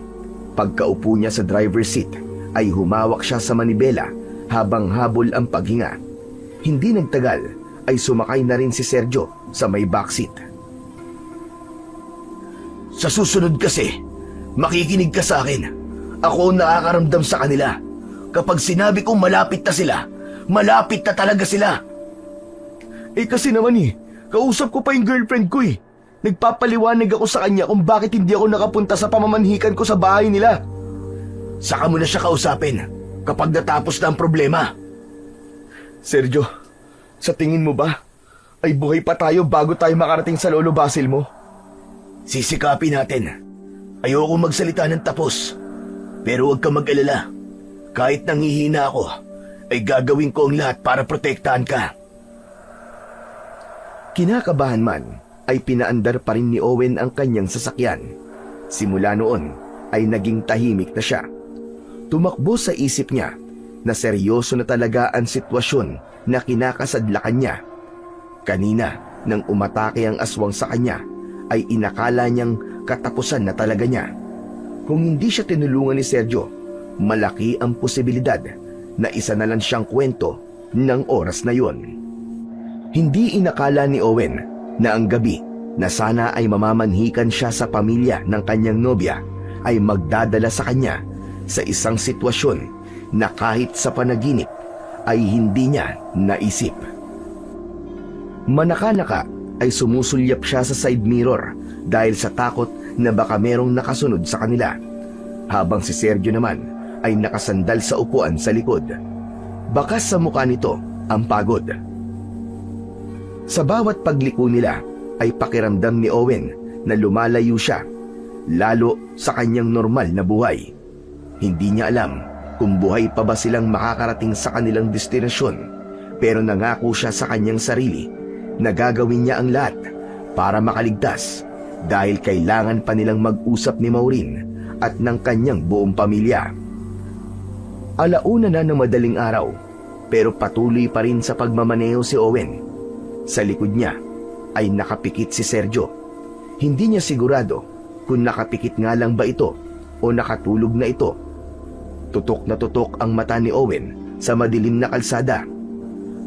Pagkaupo niya sa driver's seat, ay humawak siya sa manibela habang habol ang paghinga. Hindi nagtagal, ay sumakay na rin si Sergio sa may backseat. Sa susunod kasi, makikinig ka sa akin. Ako ang nakakaramdam sa kanila. Kapag sinabi kong malapit na sila, malapit na talaga sila. Eh kasi naman kausap ko pa yung girlfriend ko eh. Nagpapaliwanag ako sa kanya kung bakit hindi ako nakapunta sa pamamanhikan ko sa bahay nila. Saka mo na siya kausapin kapag natapos na ang problema. Sergio, sa tingin mo ba ay buhay pa tayo bago tayo makarating sa lolo Basil mo? Sisikapin natin. Ayoko magsalita ng tapos. Pero huwag kang mag-alala. Kahit nanghihina ako, ay gagawin ko ang lahat para protektahan ka. Kinakabahan man, ay pinaandar pa rin ni Owen ang kanyang sasakyan. Simula noon, ay naging tahimik na siya. Tumakbo sa isip niya na seryoso na talaga ang sitwasyon na kinakasadlakan niya. Kanina, nang umatake ang aswang sa kanya, ay inakala niyang katapusan na talaga niya. Kung hindi siya tinulungan ni Sergio, malaki ang posibilidad na isa na lang siyang kwento ng oras na yon. Hindi inakala ni Owen na ang gabi na sana ay mamamanhikan siya sa pamilya ng kanyang nobya ay magdadala sa kanya sa isang sitwasyon na kahit sa panaginip ay hindi niya naisip. Manaka-naka ay sumusulyap siya sa side mirror dahil sa takot na baka merong nakasunod sa kanila, habang si Sergio naman ay nakasandal sa upuan sa likod. Bakas sa mukha nito ang pagod. Sa bawat pagliko nila ay pakiramdam ni Owen na lumalayo siya, lalo sa kanyang normal na buhay. Hindi niya alam kung buhay pa ba silang makakarating sa kanilang destinasyon, pero nangako siya sa kanyang sarili na gagawin niya ang lahat para makaligtas, dahil kailangan pa nilang mag-usap ni Maureen at ng kanyang buong pamilya. Alauna na ng madaling araw, pero patuloy pa rin sa pagmamaneho si Owen. Sa likod niya ay nakapikit si Sergio. Hindi niya sigurado kung nakapikit nga lang ba ito o nakatulog na ito. Tutok na tutok ang mata ni Owen sa madilim na kalsada.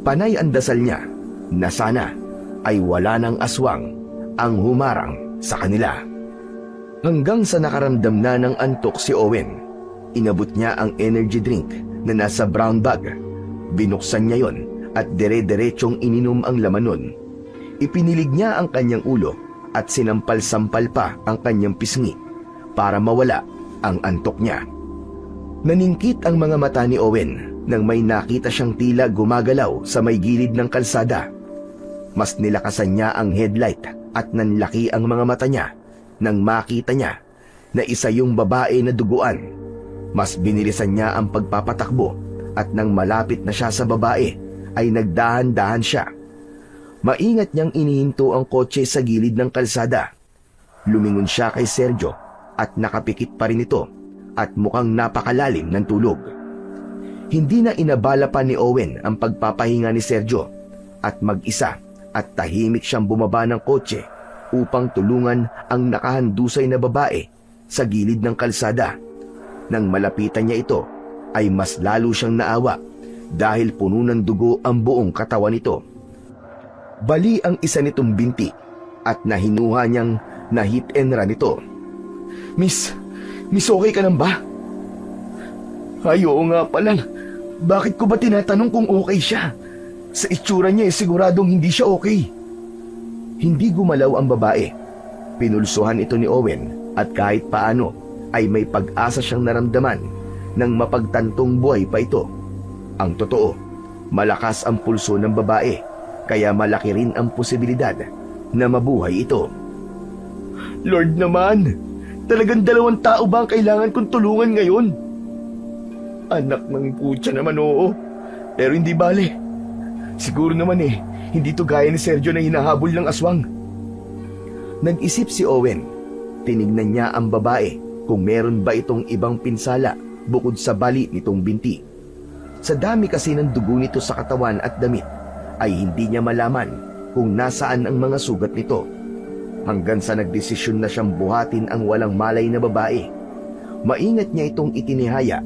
Panay ang dasal niya na sana ay wala ng aswang ang humarang sa kanila. Hanggang sa nakaramdam na ng antok si Owen, inabot niya ang energy drink na nasa brown bag. Binuksan niya yon at dire-diretsong ininom ang laman nun. Ipinilig niya ang kanyang ulo at sinampal-sampal pa ang kanyang pisngi para mawala ang antok niya. Naningkit ang mga mata ni Owen nang may nakita siyang tila gumagalaw sa may gilid ng kalsada. Mas nilakasan niya ang headlight at nanlaki ang mga mata niya nang makita niya na isa yung babae na duguan. Mas binilisan niya ang pagpapatakbo at nang malapit na siya sa babae ay nagdahan-dahan siya. Maingat niyang inihinto ang kotse sa gilid ng kalsada. Lumingon siya kay Sergio at nakapikit pa rin ito at mukhang napakalalim ng tulog. Hindi na inabala pa ni Owen ang pagpapahinga ni Sergio at mag-isa at tahimik siyang bumaba ng kotse upang tulungan ang nakahandusay na babae sa gilid ng kalsada. Nang malapitan niya ito ay mas lalo siyang naawa dahil puno ng dugo ang buong katawan nito. Bali ang isa nitong binti at nahinuha niyang na-hit and run ito. Miss okay ka lang ba? Ay, oo nga pala. Bakit ko ba tinatanong kung okay siya? Sa itsura niya siguradong hindi siya okay. Hindi gumalaw ang babae. Pinulsuhan ito ni Owen at kahit paano ay may pag-asa siyang naramdaman nang mapagtantong buhay pa ito. Ang totoo, malakas ang pulso ng babae, kaya malaki rin ang posibilidad na mabuhay ito. Lord naman, talagang 2 tao ba ang kailangan kong tulungan ngayon? Anak ng putya naman, oo. Pero hindi bale. Siguro naman hindi to gaya ni Sergio na hinahabol ng aswang. Nag-isip si Owen. Tinignan niya ang babae kung meron ba itong ibang pinsala bukod sa bali nitong binti. Sa dami kasi ng dugo nito sa katawan at damit, ay hindi niya malaman kung nasaan ang mga sugat nito. Hanggang sa nagdesisyon na siyang buhatin ang walang malay na babae. Maingat niya itong itinihaya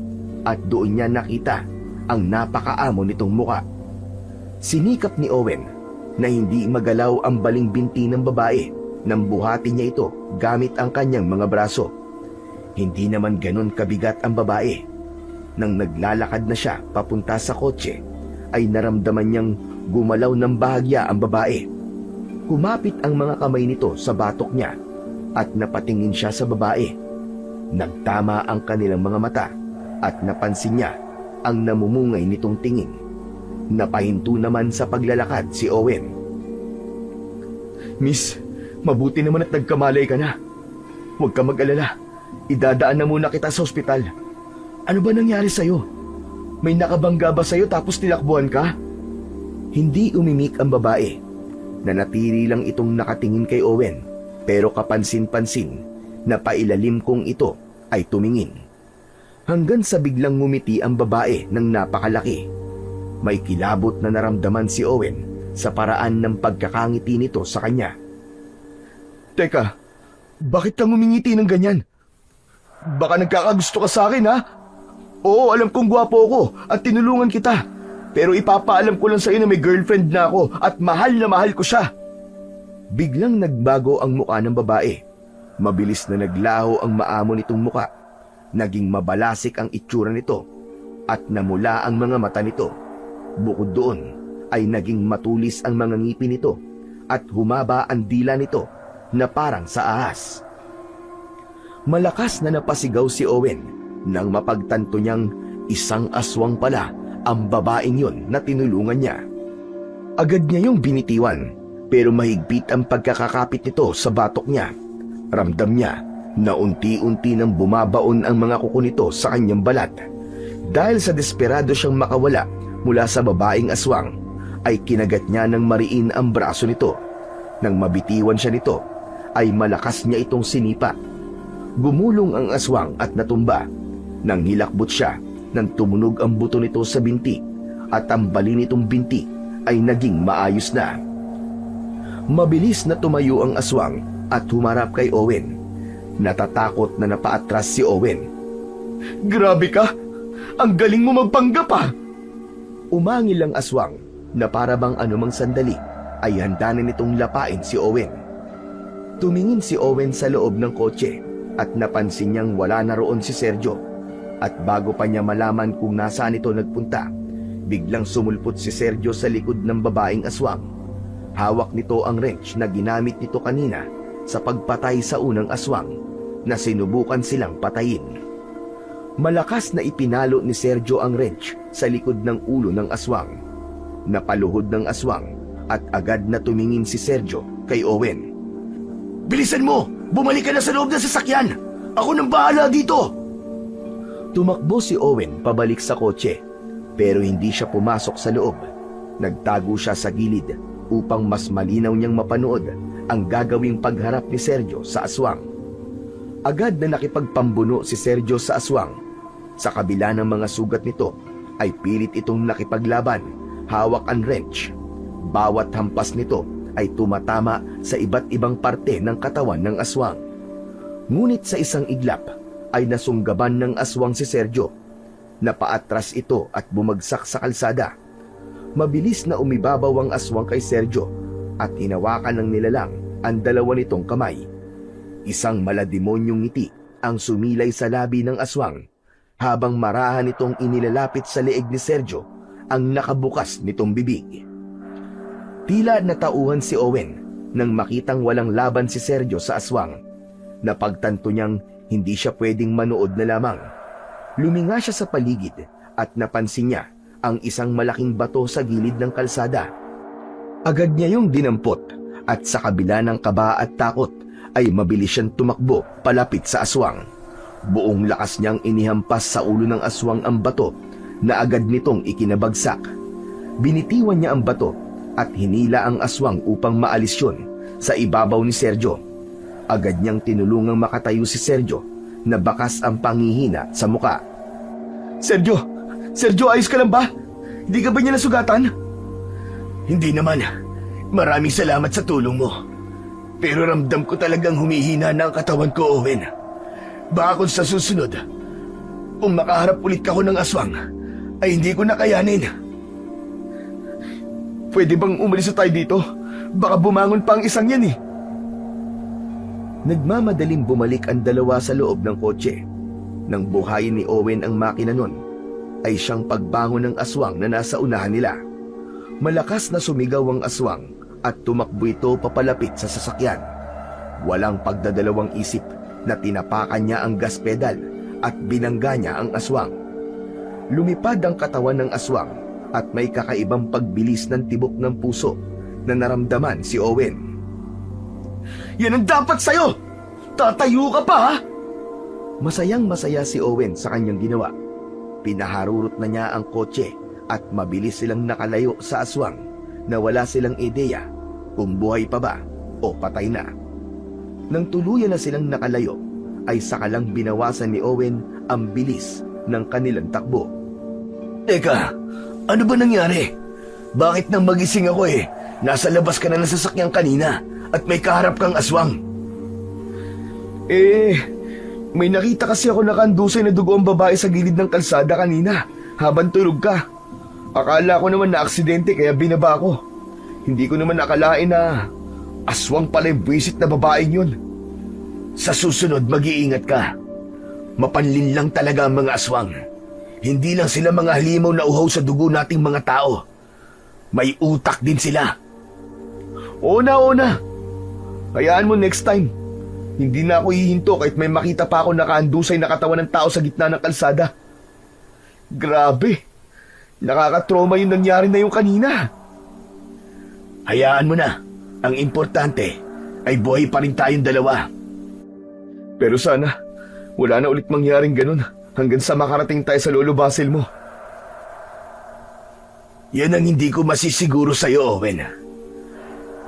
at doon niya nakita ang napakaamo nitong muka. Sinikap ni Owen na hindi magalaw ang baling binti ng babae nang buhatin niya ito gamit ang kanyang mga braso. Hindi naman ganon kabigat ang babae. Nang naglalakad na siya papunta sa kotse, ay naramdaman niyang gumalaw ng bahagya ang babae. Kumapit ang mga kamay nito sa batok niya at napatingin siya sa babae. Nagtama ang kanilang mga mata at napansin niya ang namumungay nitong tingin. Napahinto naman sa paglalakad si Owen. Miss, mabuti naman at nagkamalay ka na. Huwag ka mag-alala. Idadaan na muna kita sa ospital. Ano ba nangyari sa'yo? May nakabangga ba sa'yo tapos nilakbuhan ka? Hindi umimik ang babae. Nanatili lang itong nakatingin kay Owen, pero kapansin-pansin na pailalim kong ito ay tumingin. Hanggang sa biglang ngumiti ang babae ng napakalaki. May kilabot na naramdaman si Owen sa paraan ng pagkakangiti nito sa kanya. Teka, bakit ka ngumingiti ng ganyan? Baka nagkakagusto ka sa akin, ha? Oo, alam kong gwapo ako at tinulungan kita. Pero ipapaalam ko lang sa iyo na may girlfriend na ako at mahal ko siya. Biglang nagbago ang mukha ng babae. Mabilis na naglaho ang maamo nitong muka. Naging mabalasik ang itsura nito at namula ang mga mata nito. Bukod doon, ay naging matulis ang mga ngipin nito at humaba ang dila nito na parang sa ahas. Malakas na napasigaw si Owen nang mapagtanto niyang isang aswang pala ang babaeng yon na tinulungan niya. Agad niya yung binitiwan, pero mahigpit ang pagkakakapit nito sa batok niya. Ramdam niya na unti-unti nang bumabaon ang mga kuko nito sa kanyang balat. Dahil sa desperado siyang makawala mula sa babaeng aswang, ay kinagat niya ng mariin ang braso nito. Nang mabitiwan siya nito, ay malakas niya itong sinipa. Gumulong ang aswang at natumba. Nang hilakbot siya, nang tumunog ang buto nito sa binti, at ang bali nitong binti ay naging maayos na. Mabilis na tumayo ang aswang at humarap kay Owen. Natatakot na napaatras si Owen. "Grabe ka! Ang galing mo magpanggap pa!" Umangil ang aswang na para bang anumang sandali ay handa na nitong lapain si Owen. Tumingin si Owen sa loob ng kotse at napansin niyang wala na roon si Sergio. At bago pa niya malaman kung nasaan ito nagpunta, biglang sumulpot si Sergio sa likod ng babaeng aswang. Hawak nito ang wrench na ginamit nito kanina sa pagpatay sa unang aswang na sinubukan silang patayin. Malakas na ipinalo ni Sergio ang wrench sa likod ng ulo ng aswang. Napaluhod ng aswang at agad na tumingin si Sergio kay Owen. "Bilisan mo! Bumalik ka na sa loob ng sasakyan! Ako nang bahala dito!" Tumakbo si Owen pabalik sa kotse, pero hindi siya pumasok sa loob. Nagtago siya sa gilid upang mas malinaw niyang mapanood ang gagawing pagharap ni Sergio sa aswang. Agad na nakipagpambuno si Sergio sa aswang. Sa kabila ng mga sugat nito, ay pilit itong nakipaglaban, hawak ang wrench. Bawat hampas nito ay tumatama sa iba't ibang parte ng katawan ng aswang. Ngunit sa isang iglap, ay nasunggaban ng aswang si Sergio. Napaatras ito at bumagsak sa kalsada. Mabilis na umibabaw ang aswang kay Sergio at hinawakan ng nilalang ang dalawa nitong kamay. Isang malademonyong ngiti ang sumilay sa labi ng aswang, habang marahan itong inilalapit sa leeg ni Sergio ang nakabukas nitong bibig. Tila natauhan si Owen nang makitang walang laban si Sergio sa aswang. Napagtanto niyang hindi siya pwedeng manood na lamang. Luminga siya sa paligid at napansin niya ang isang malaking bato sa gilid ng kalsada. Agad niya yung dinampot at sa kabila ng kaba at takot ay mabilis siyang tumakbo palapit sa aswang. Buong lakas niyang inihampas sa ulo ng aswang ang bato na agad nitong ikinabagsak. Binitiwan niya ang bato at hinila ang aswang upang maalis yun sa ibabaw ni Sergio. Agad niyang tinulungang makatayo si Sergio na bakas ang panghihina sa muka. "Sergio! Sergio, ayos ka lang ba? Hindi ka ba niya nasugatan?" "Hindi naman. Maraming salamat sa tulong mo. Pero ramdam ko talagang humihina na ang katawan ko, Owen. Baka kung sa susunod, kung makaharap ulit ako ng aswang, ay hindi ko nakayanin." "Pwede bang umalis na tayo dito? Baka bumangon pa ang isang yan eh." Nagmamadaling bumalik ang dalawa sa loob ng kotse. Nang buhayin ni Owen ang makina nun, ay siyang pagbangon ng aswang na nasa unahan nila. Malakas na sumigaw ang aswang at tumakbo ito papalapit sa sasakyan. Walang pagdadalawang isip na tinapakan niya ang gas pedal at binangga niya ang aswang. Lumipad ang katawan ng aswang at may kakaibang pagbilis ng tibok ng puso na naramdaman si Owen. "Yan ang dapat sa'yo! Tatayo ka pa, ha?" Masayang masaya si Owen sa kanyang ginawa. Pinaharurot na niya ang kotse at mabilis silang nakalayo sa aswang na wala silang ideya kung buhay pa ba o patay na. Nang tuluyan na silang nakalayo, ay sakalang binawasan ni Owen ang bilis ng kanilang takbo. "Teka, ano ba nangyari? Bakit nang magising ako nasa labas ka na ng sasakyan kanina at may kaharap kang aswang?" May nakita kasi ako nakandusay na dugo ang babae sa gilid ng kalsada kanina habang tulog ka. Akala ko naman na aksidente kaya binaba ko. Hindi ko naman akalain na aswang pala yung buwisit na babaeng yun. Sa susunod, mag-iingat ka. Mapanlin lang talaga ang mga aswang. Hindi lang sila mga halimaw na uhaw sa dugo nating mga tao. May utak din sila. Oo na. Hayaan mo next time. Hindi na ako hihinto kahit may makita pa ako nakaandusay na katawan ng tao sa gitna ng kalsada. Grabe. Nakakatroma yung nangyari na yung kanina. Hayaan mo na. Ang importante ay buhay pa rin tayong dalawa. Pero sana, wala na ulit mangyaring ganun hanggang sa makarating tayo sa lolo Basil mo. Yan ang hindi ko masisiguro sa'yo, Owen.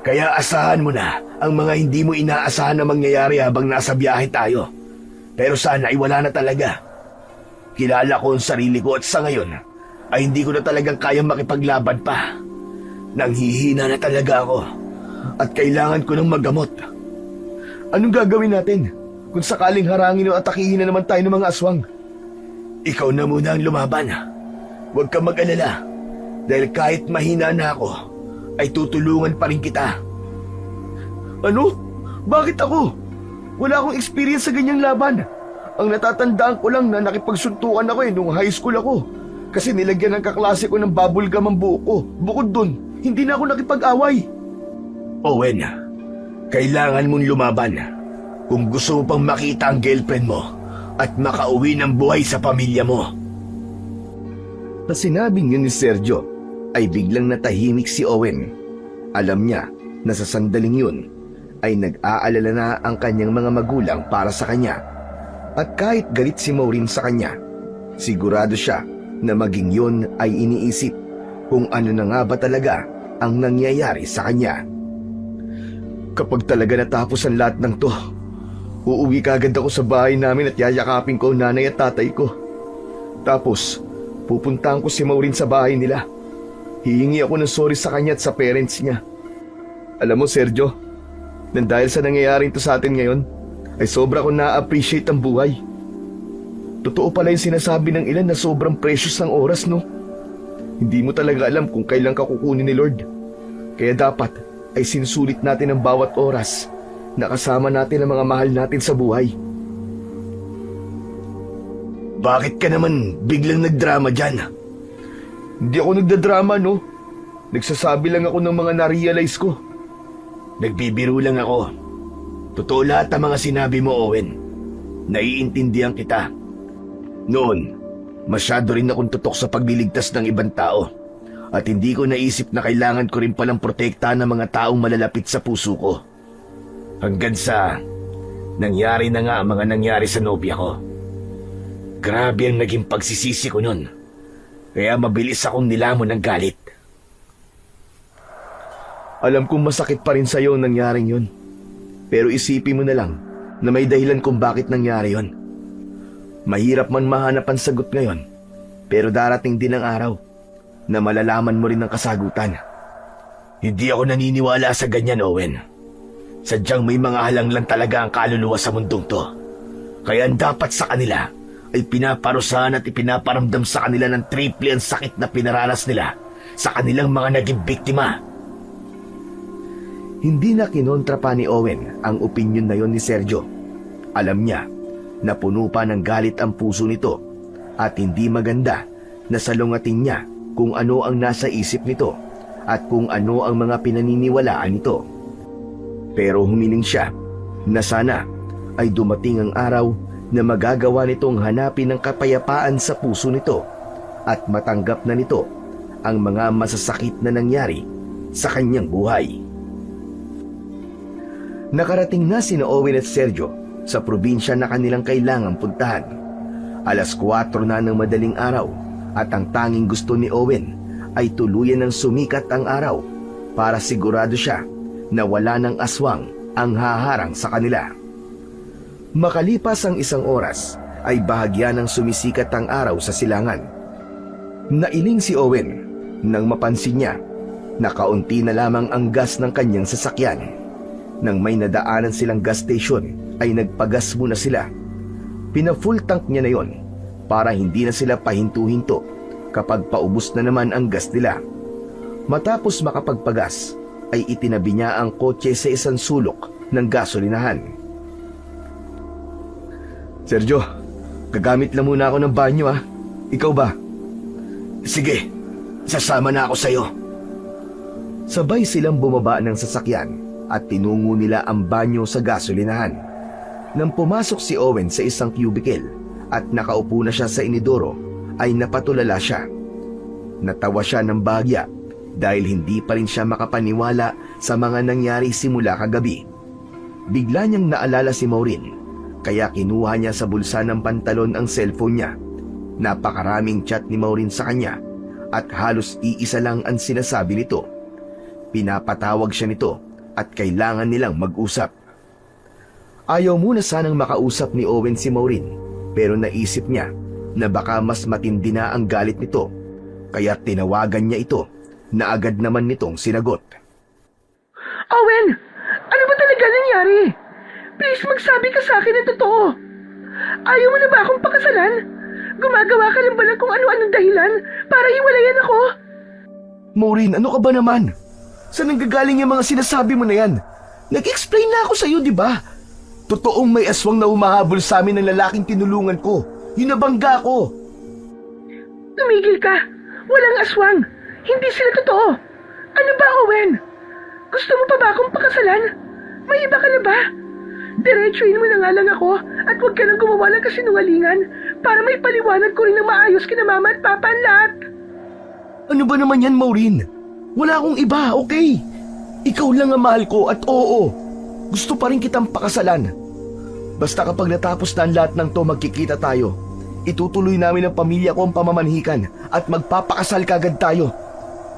Kaya asahan mo na ang mga hindi mo inaasahan na mangyayari habang nasa biyahe tayo. Pero sana ay wala na talaga. Kilala ko ang sarili ko at sa ngayon ay hindi ko na talagang kayang makipaglaban pa. Nanghihina na talaga ako at kailangan ko ng magamot. Anong gagawin natin kung sakaling harangin o atakihin na naman tayo ng mga aswang? Ikaw na muna ang lumaban. Huwag kang mag-alala dahil kahit mahina na ako ay tutulungan pa rin kita. Ano? Bakit ako? Wala akong experience sa ganyang laban. Ang natatandaan ko lang na nakipagsuntukan ako nung high school ako. Kasi nilagyan ng kaklase ko ng bubblegum ang buhok ko. Bukod dun, hindi na ako nakipag-away. Owen, kailangan mong lumaban kung gusto mo pang makita ang girlfriend mo at makauwi ng buhay sa pamilya mo. Sa sinabing yun ni Sergio, ay biglang natahimik si Owen. Alam niya na sa sandaling yun ay nag-aalala na ang kanyang mga magulang para sa kanya. At kahit galit si Maureen sa kanya, sigurado siya na maging yun ay iniisip kung ano na nga ba talaga ang nangyayari sa kanya. Kapag talaga natapos ang lahat ng to, uuwi kagad ako sa bahay namin at yayakapin ko ang nanay at tatay ko. Tapos, pupuntahan ko si Maureen sa bahay nila. Hihingi ako ng sorry sa kanya at sa parents niya. Alam mo, Sergio, nang dahil sa nangyayaring to sa atin ngayon, ay sobra ko na-appreciate ang buhay. Totoo pala yung sinasabi ng ilan na sobrang precious ng oras, no? Hindi mo talaga alam kung kailan ka kukunin ni Lord. Kaya dapat ay sinusulit natin ang bawat oras na kasama natin ang mga mahal natin sa buhay. Bakit ka naman biglang nagdrama dyan? Hindi ako nagdadrama, no? Nagsasabi lang ako ng mga na-realize ko. Nagbibiro lang ako. Totoo lahat ang mga sinabi mo, Owen. Naiintindihan kita. Noon, masyado rin akong tutok sa pagliligtas ng ibang tao. At hindi ko naisip na kailangan ko rin palang protektahan ng mga taong malalapit sa puso ko. Hanggang sa nangyari na nga ang mga nangyari sa nobya ko. Grabe ang naging pagsisisi ko nun. Kaya mabilis akong nilamon ng galit. Alam kong masakit pa rin sa'yo ang nangyaring yun. Pero isipin mo na lang na may dahilan kung bakit nangyari yun. Mahirap man mahanap ang sagot ngayon, pero darating din ang araw na malalaman mo rin ang kasagutan. Hindi ako naniniwala sa ganyan, Owen. Sadyang may mga halanglang talaga ang kaluluwa sa mundong to. Kaya ang dapat sa kanila ay pinaparusahan at ipinaparamdam sa kanila ng triple ang sakit na pinaranas nila sa kanilang mga naging biktima. Hindi na kinontra pa ni Owen ang opinyon na yon ni Sergio. Alam niya na puno pa ng galit ang puso nito at hindi maganda na salungatin niya kung ano ang nasa isip nito at kung ano ang mga pinaniniwalaan nito. Pero humiling siya na sana ay dumating ang araw na magagawa nitong hanapin ang kapayapaan sa puso nito at matanggap na nito ang mga masasakit na nangyari sa kanyang buhay. Nakarating na sina Owen at Sergio sa probinsya na kanilang kailangang puntahan. 4:00 na ng madaling araw at ang tanging gusto ni Owen ay tuluyan ng sumikat ang araw para sigurado siya na wala ng aswang ang haharang sa kanila. Makalipas ang 1 oras ay bahagya ng sumisikat ang araw sa silangan. Nailing si Owen nang mapansin niya na kaunti na lamang ang gas ng kanyang sasakyan. Nang may nadaanan silang gas station ay nagpagas muna sila. Pina-full tank niya na yon para hindi na sila pahinto-hinto kapag paubos na naman ang gas nila. Matapos makapagpagas ay itinabi niya ang kotse sa isang sulok ng gasolinahan. Sergio, gagamit lang muna ako ng banyo . Ikaw ba? Sige, sasama na ako sa'yo. Sabay silang bumaba ng sasakyan at tinungo nila ang banyo sa gasolinahan. Nang pumasok si Owen sa isang cubicle at nakaupo na siya sa inidoro, ay napatulala siya. Natawa siya ng bahagya dahil hindi pa rin siya makapaniwala sa mga nangyari simula kagabi. Bigla niyang naalala si Maureen, kaya kinuha niya sa bulsa ng pantalon ang cellphone niya. Napakaraming chat ni Maureen sa kanya at halos iisa lang ang sinasabi nito. Pinapatawag siya nito at kailangan nilang mag-usap. Ayaw muna sanang makausap ni Owen si Maureen, pero naisip niya na baka mas matindi na ang galit nito, kaya tinawagan niya ito na agad naman nitong sinagot. Owen! Ano ba talaga nangyari? Please magsabi ka sa akin ng totoo. Ayaw mo na ba akong pakasalan? Gumagawa ka lang ba ng kung ano-anong dahilan para hiwalayan ako? Maureen, ano ka ba naman? Saan nanggagaling yung mga sinasabi mo na yan? Nag-explain na ako sa'yo, di ba? Totoong may aswang na humahabol sa amin ng lalaking tinulungan ko. Hinabangga ko. Tumigil ka! Walang aswang! Hindi sila totoo! Ano ba, Owen? Gusto mo pa ba akong pakasalan? May iba ka na ba? Diretsuhin mo na nga lang ako at huwag ka nang gumawa ng kasinungalingan para may paliwanag ko rin ng maayos kina Mama at Papa ang lahat. Ano ba naman yan, Maureen? Wala akong iba, okay? Ikaw lang ang mahal ko at oo, gusto pa rin kitang pakasalan. Basta kapag natapos na ang lahat ng to, magkikita tayo. Itutuloy namin ang pamilya ko ang pamamanhikan at magpapakasal kagad tayo.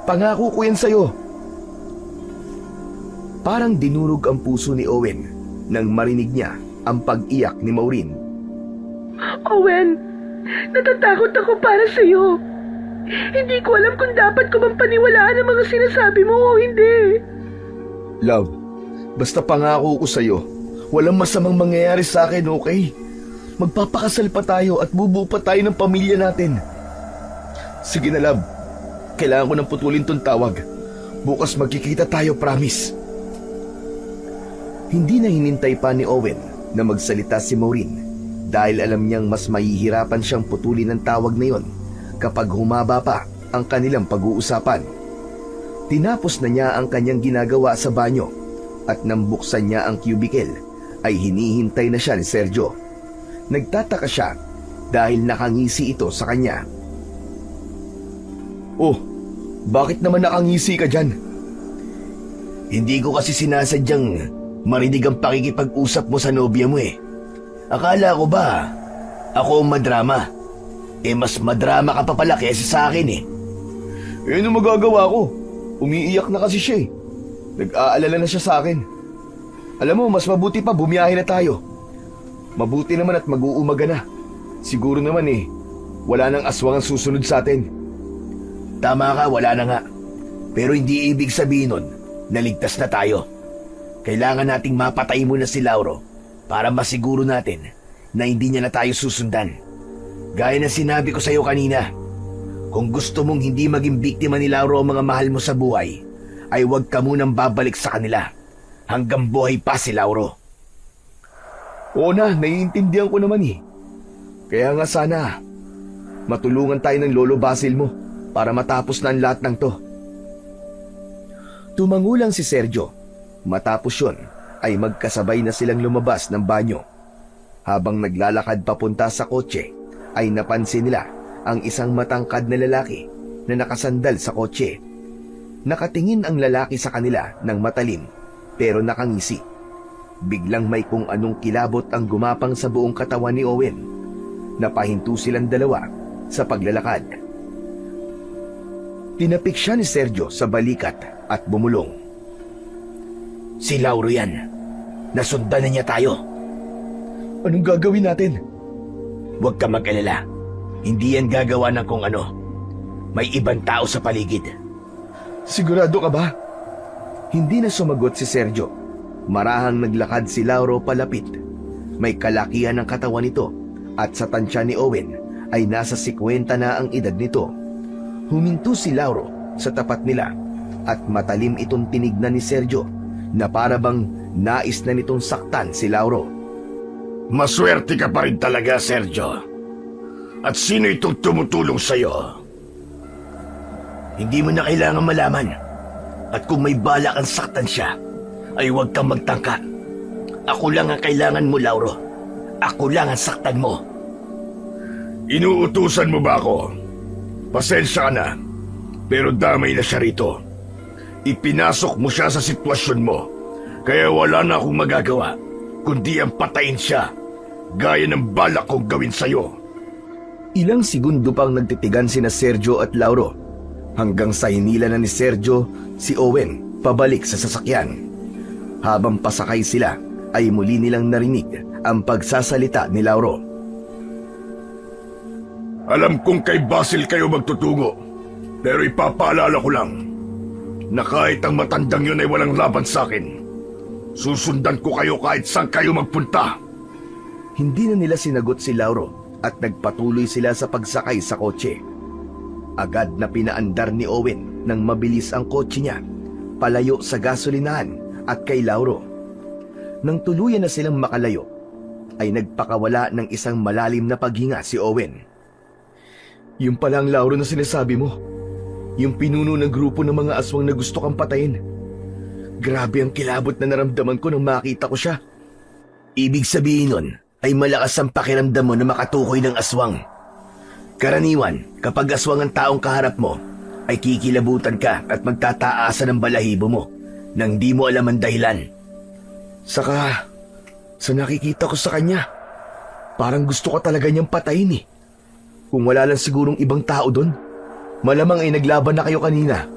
Pangako ko yan sa'yo. Parang dinurog ang puso ni Owen nang marinig niya ang pag-iyak ni Maureen. Owen, natatakot ako para sa'yo. Hindi ko alam kung dapat ko bang paniwalaan ang mga sinasabi mo o hindi. Love, basta pangako ko sa'yo, walang masamang mangyayari sa akin, okay? Magpapakasal pa tayo at bubuo pa tayo ng pamilya natin. Sige na, love. Kailangan ko nang putulin tong tawag. Bukas magkikita tayo, promise. Hindi na hinintay pa ni Owen na magsalita si Maureen dahil alam niyang mas mahihirapan siyang putulin ng tawag na yon kapag humaba pa ang kanilang pag-uusapan. Tinapos na niya ang kanyang ginagawa sa banyo at nang buksan niya ang cubicle ay hinihintay na siya ni Sergio. Nagtataka siya dahil nakangisi ito sa kanya. Oh, bakit naman nakangisi ka dyan? Hindi ko kasi sinasadyang marinig ang pakikipag-usap mo sa nobya mo eh. Akala ko ba ako ang madrama? Mas madrama ka pa pala kaysa sa akin eh. Ano magagawa ko? Umiiyak na kasi siya eh. Nag-aalala na siya sa akin. Alam mo, mas mabuti pa bumiyahe na tayo. Mabuti naman at mag-uumaga na. Siguro naman eh, wala nang aswang ang susunod sa atin. Tama ka, wala na nga. Pero hindi ibig sabihin nun, naligtas na tayo. Kailangan nating mapatay muna si Lauro para masiguro natin na hindi niya na tayo susundan. Gaya na sinabi ko sa iyo kanina, kung gusto mong hindi maging biktima ni Lauro ang mga mahal mo sa buhay, ay huwag ka munang babalik sa kanila hanggang buhay pa si Lauro. Oo na, naiintindihan ko naman eh. Kaya nga sana, matulungan tayo ng Lolo Basil mo para matapos na ang lahat ng to. Tumangulang si Sergio. Matapos yun, ay magkasabay na silang lumabas ng banyo. Habang naglalakad papunta sa kotse, ay napansin nila ang isang matangkad na lalaki na nakasandal sa kotse. Nakatingin ang lalaki sa kanila ng matalim pero nakangisi. Biglang may kung anong kilabot ang gumapang sa buong katawan ni Owen. Napahinto silang dalawa sa paglalakad. Tinapik siya ni Sergio sa balikat at bumulong. Si Lauro yan. Nasundan na niya tayo. Anong gagawin natin? Huwag ka mag-alala. Hindi yan gagawa ng kung ano. May ibang tao sa paligid. Sigurado ka ba? Hindi na sumagot si Sergio. Marahang naglakad si Lauro palapit. May kalakihan ng katawan nito at sa tansya ni Owen ay nasa 50 na ang edad nito. Huminto si Lauro sa tapat nila at matalim itong tinignan ni Sergio na para bang nais na nitong saktan si Lauro. Maswerte ka pa rin talaga, Sergio. At sino itong tumutulong sa'yo? Hindi mo na kailangan malaman. At kung may balak ang saktan siya, ay huwag kang magtangka. Ako lang ang kailangan mo, Lauro. Ako lang ang saktan mo. Inuutusan mo ba ako? Pasensya ka na, pero damay na siya rito. Ipinasok mo siya sa sitwasyon mo, kaya wala na akong magagawa, kundi ang patayin siya, gaya ng balak kong gawin sa'yo. Ilang segundo pang nagtitigan sina Sergio at Lauro, hanggang sa hinila na ni Sergio si Owen pabalik sa sasakyan. Habang pasakay sila, ay muli nilang narinig ang pagsasalita ni Lauro. Alam kong kay Basil kayo magtutungo, pero ipapaalala ko lang na kahit ang matandang yun ay walang laban sa akin, susundan ko kayo kahit saan kayo magpunta. Hindi na nila sinagot si Lauro at nagpatuloy sila sa pagsakay sa kotse. Agad na pinaandar ni Owen nang mabilis ang kotse niya, palayo sa gasolinahan at kay Lauro. Nang tuluyan na silang makalayo, ay nagpakawala ng isang malalim na paghinga si Owen. Yung pala ang Lauro na sinasabi mo. Yung pinuno ng grupo ng mga aswang na gusto kang patayin. Grabe ang kilabot na naramdaman ko nang makita ko siya. Ibig sabihin nun ay malakas ang pakiramdam mo na makatukoy ng aswang. Karaniwan, kapag aswang ang taong kaharap mo, ay kikilabutan ka at magtataasan ng balahibo mo nang di mo alam ang dahilan. Saka, sa nakikita ko sa kanya, parang gusto ko talaga niyang patayin eh. Kung wala lang sigurong ibang tao doon, malamang ay naglaban na kayo kanina.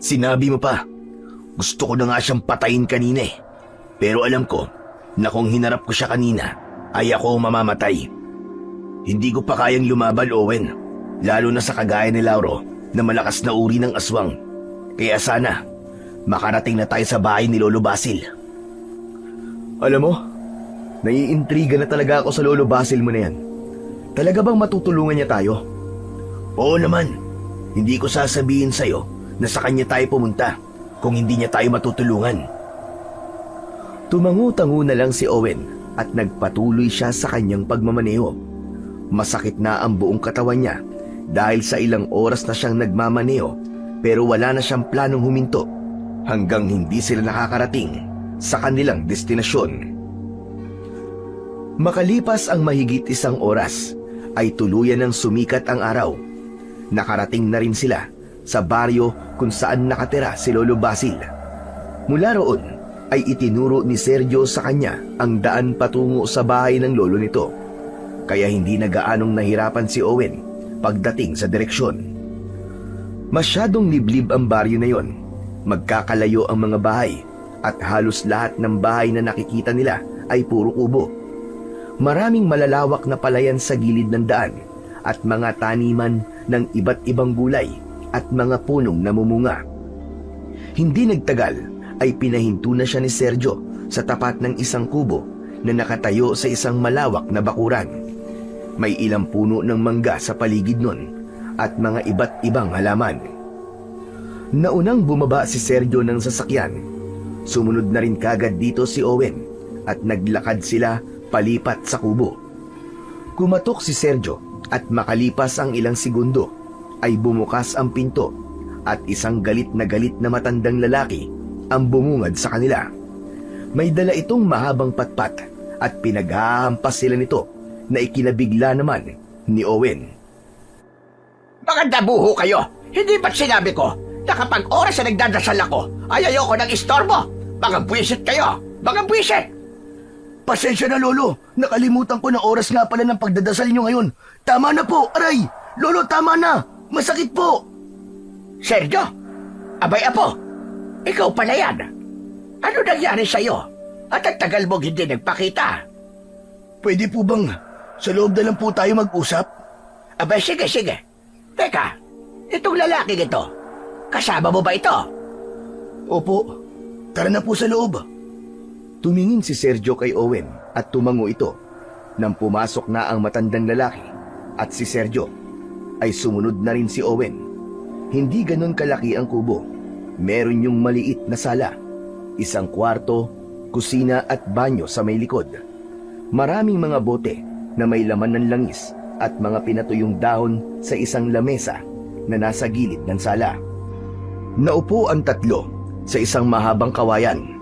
Sinabi mo pa, gusto ko na nga siyang patayin kanina eh. Pero alam ko na kung hinarap ko siya kanina, ay ako mamamatay. Hindi ko pa kayang lumaban, Owen, lalo na sa kagaya ni Lauro na malakas na uri ng aswang. Kaya sana, makarating na tayo sa bahay ni Lolo Basil. Alam mo, naiintriga na talaga ako sa Lolo Basil mo na yan. Talaga bang matutulungan niya tayo? Oo naman. Hindi ko sasabihin sa'yo na sa kanya tayo pumunta kung hindi niya tayo matutulungan. Tumangu-tangu na lang si Owen at nagpatuloy siya sa kanyang pagmamaneho. Masakit na ang buong katawan niya dahil sa ilang oras na siyang nagmamaneho pero wala na siyang planong huminto hanggang hindi sila nakakarating sa kanilang destinasyon. Makalipas ang mahigit isang oras, ay tuluyan ng sumikat ang araw. Nakarating na rin sila sa baryo kung saan nakatira si Lolo Basil. Mula roon ay itinuro ni Sergio sa kanya ang daan patungo sa bahay ng lolo nito. Kaya hindi na gaanong nahirapan si Owen pagdating sa direksyon. Masyadong liblib ang baryo na yon. Magkakalayo ang mga bahay at halos lahat ng bahay na nakikita nila ay puro kubo. Maraming malalawak na palayan sa gilid ng daan at mga taniman ng iba't ibang gulay at mga punong namumunga. Hindi nagtagal ay pinahinto na siya ni Sergio sa tapat ng isang kubo na nakatayo sa isang malawak na bakuran. May ilang puno ng mangga sa paligid nun at mga iba't ibang halaman. Naunang bumaba si Sergio ng sasakyan. Sumunod na rin kagad dito si Owen at naglakad sila palipat sa kubo. Kumatok si Sergio at makalipas ang ilang segundo ay bumukas ang pinto at isang galit na matandang lalaki ang bumungad sa kanila. May dala itong mahabang patpat at pinaghahampas sila nito na ikinabigla naman ni Owen. Maganda buho kayo! Hindi ba't sinabi ko na kapag oras na nagdadasal ako ay ayoko ng istorbo? Mga buwisit kayo! Mga buwisit! Pasensya na, Lolo. Nakalimutan ko na oras nga pala ng pagdadasal niyo ngayon. Tama na po, aray! Lolo, tama na! Masakit po! Sergio! Abay, apo! Ikaw pala yan! Ano nangyari sa'yo? At ang tagal mong hindi nagpakita? Pwede po bang sa loob na lang po tayo mag-usap? Abay, sige. Teka, itong lalaking ito, kasama mo ba ito? Opo. Tara na po sa loob. Tumingin si Sergio kay Owen at tumango ito. Nang pumasok na ang matandang lalaki at si Sergio, ay sumunod na rin si Owen. Hindi ganon kalaki ang kubo. Meron yung maliit na sala, isang kwarto, kusina at banyo sa may likod. Maraming mga bote na may laman ng langis at mga pinatuyong dahon sa isang lamesa na nasa gilid ng sala. Naupo ang tatlo sa isang mahabang kawayan.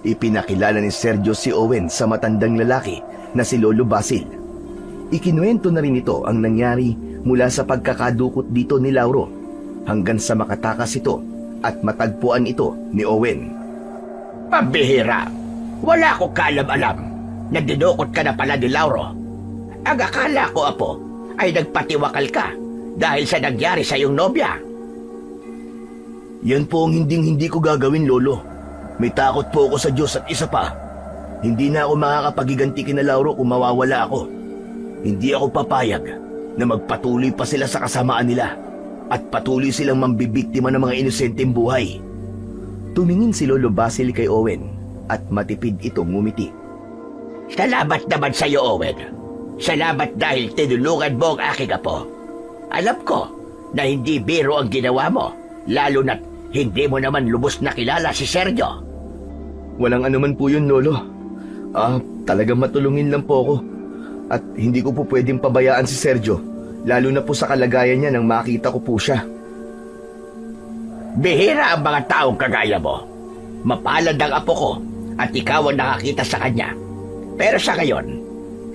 Ipinakilala ni Sergio si Owen sa matandang lalaki na si Lolo Basil. Ikinuwento na rin ito ang nangyari mula sa pagkakadukot dito ni Lauro hanggang sa makatakas ito at matagpuan ito ni Owen. Pambihira! Wala ko kaalam-alam na dinukot ka na pala ni Lauro. Ang akala ko, Apo, ay nagpatiwakal ka dahil sa nangyari sa iyong nobya. Yan po ang hindi ko gagawin, Lolo. May takot po ako sa Diyos at isa pa. Hindi na ako makakapagiganti kina Lauro kung mawawala ako. Hindi ako papayag na magpatuloy pa sila sa kasamaan nila at patuloy silang mambibiktima ng mga inosenteng buhay. Tumingin si Lolo Basil kay Owen at matipid itong ngumiti. Salamat naman sa iyo, Owen. Salamat dahil tinulungan mo ang aking apo. Alam ko na hindi biro ang ginawa mo, lalo na't hindi mo naman lubos na kilala si Sergio. Walang anuman po yun, Lolo. Talagang matulungin lang po ako. At hindi ko po pwedeng pabayaan si Sergio, lalo na po sa kalagayan niya nang makita ko po siya. Bihira ang mga taong kagaya mo. Mapalad ang apo ko at ikaw ang nakakita sa kanya. Pero sa ngayon,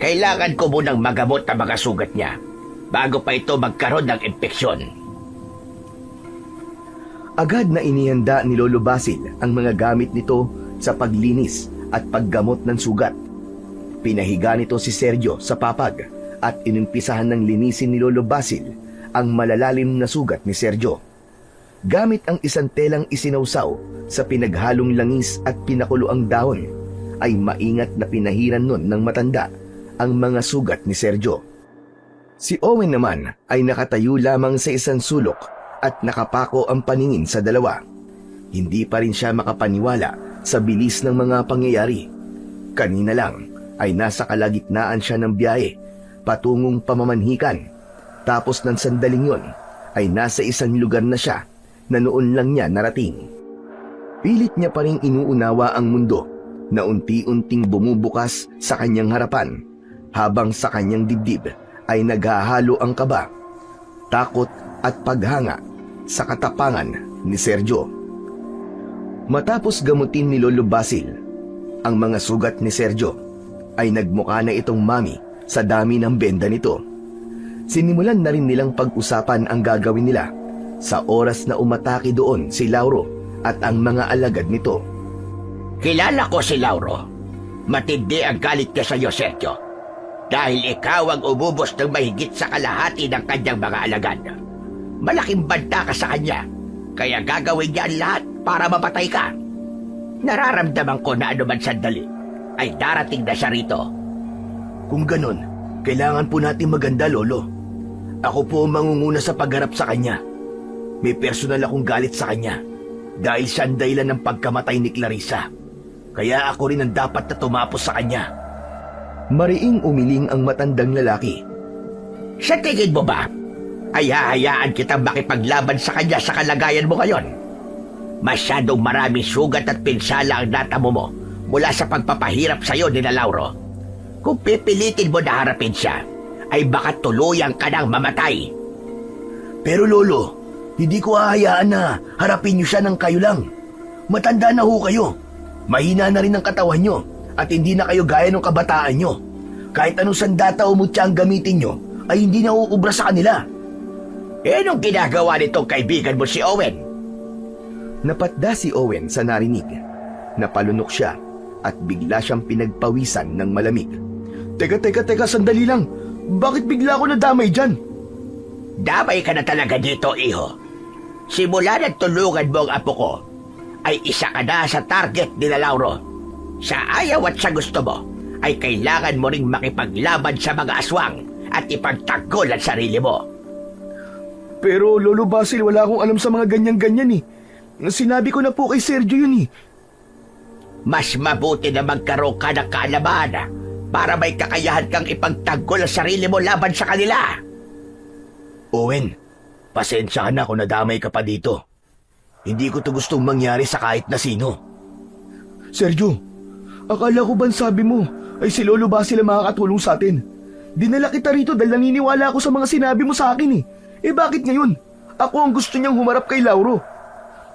kailangan ko munang magamot ang mga sugat niya bago pa ito magkaroon ng impeksyon. Agad na inihanda ni Lolo Basil ang mga gamit nito sa paglinis at paggamot ng sugat. Pinahiga nito si Sergio sa papag at inumpisahan ng linisin ni Lolo Basil ang malalalim na sugat ni Sergio. Gamit ang isang telang isinawsaw sa pinaghalong langis at pinakulo ang dahon, ay maingat na pinahiran nun ng matanda ang mga sugat ni Sergio. Si Owen naman ay nakatayo lamang sa isang sulok at nakapako ang paningin sa dalawa. Hindi pa rin siya makapaniwala sa bilis ng mga pangyayari. Kanina lang ay nasa kalagitnaan siya ng biyahe patungong pamamanhikan. Tapos ng sandaling yon ay nasa isang lugar na siya na noon lang niya narating. Pilit niya pa rin inuunawa ang mundo na unti-unting bumubukas sa kanyang harapan, habang sa kanyang dibdib ay naghahalo ang kaba, takot at paghanga sa katapangan ni Sergio. Matapos gamutin ni Lolo Basil ang mga sugat ni Sergio, ay nagmukha na itong mami sa dami ng benda nito. Sinimulan na rin nilang pag-usapan ang gagawin nila sa oras na umatake doon si Lauro at ang mga alagad nito. Kilala ko si Lauro. Matindi ang galit niya sa iyo, Sergio. Dahil ikaw ang umubos ng mahigit sa kalahati ng kanyang mga alagad. Malaking banta ka sa kanya, kaya gagawin niya ang lahat para mapatay ka. Nararamdaman ko na anuman sandali ay darating na siya rito. Kung ganon, kailangan po natin maganda, Lolo. Ako po ang mangunguna sa pagharap sa kanya. May personal akong galit sa kanya dahil siya ang dahilan ng pagkamatay ni Clarissa. Kaya ako rin ang dapat na tumapos sa kanya. Mariing umiling ang matandang lalaki. Sa tingin mo ba, ay hahayaan kitang makipaglaban sa kanya sa kalagayan mo ngayon? Masyadong maraming sugat at pinsala ang natamo mo mula sa pagpapahirap sa iyo ni Lauro. Kung pipilitin mo na harapin siya, ay baka tuluyang ka nang mamatay. Pero Lolo, hindi ko hahayaan na harapin niyo siya ng kayo lang. Matanda na ho kayo. Mahina na rin ang katawan nyo at hindi na kayo gaya ng kabataan nyo. Kahit anong sandata o mutya ang gamitin nyo, ay hindi na uubra sa kanila. Anong ginagawa nitong kaibigan mo si Owen? Napatda si Owen sa narinig. Napalunok siya at bigla siyang pinagpawisan ng malamig. Teka, sandali lang. Bakit bigla ako nadamay dyan? Damay ka na talaga dito, iho. Simula na tulungan mo ang apo ko, ay isa ka na sa target ni Lauro. Sa ayaw at sa gusto mo, ay kailangan mo ring makipaglaban sa mga aswang at ipagtanggol ang sarili mo. Pero Lolo Basil, wala akong alam sa mga ganyan-ganyan eh. Sinabi ko na po kay Sergio yun eh. Mas mabuti na magkaroon ka ng kaalaman para may kakayahan kang ipagtanggol ang sarili mo laban sa kanila. Owen, pasensya ka na kung nadamay ka pa dito. Hindi ko to gustong mangyari sa kahit na sino. Sergio, akala ko ba sabi mo ay si Lolo Basil ang makakatulong sa atin? Dinala kita rito dahil naniniwala ako sa mga sinabi mo sa akin eh. Eh bakit ngayon? Ako ang gusto niyang humarap kay Lauro.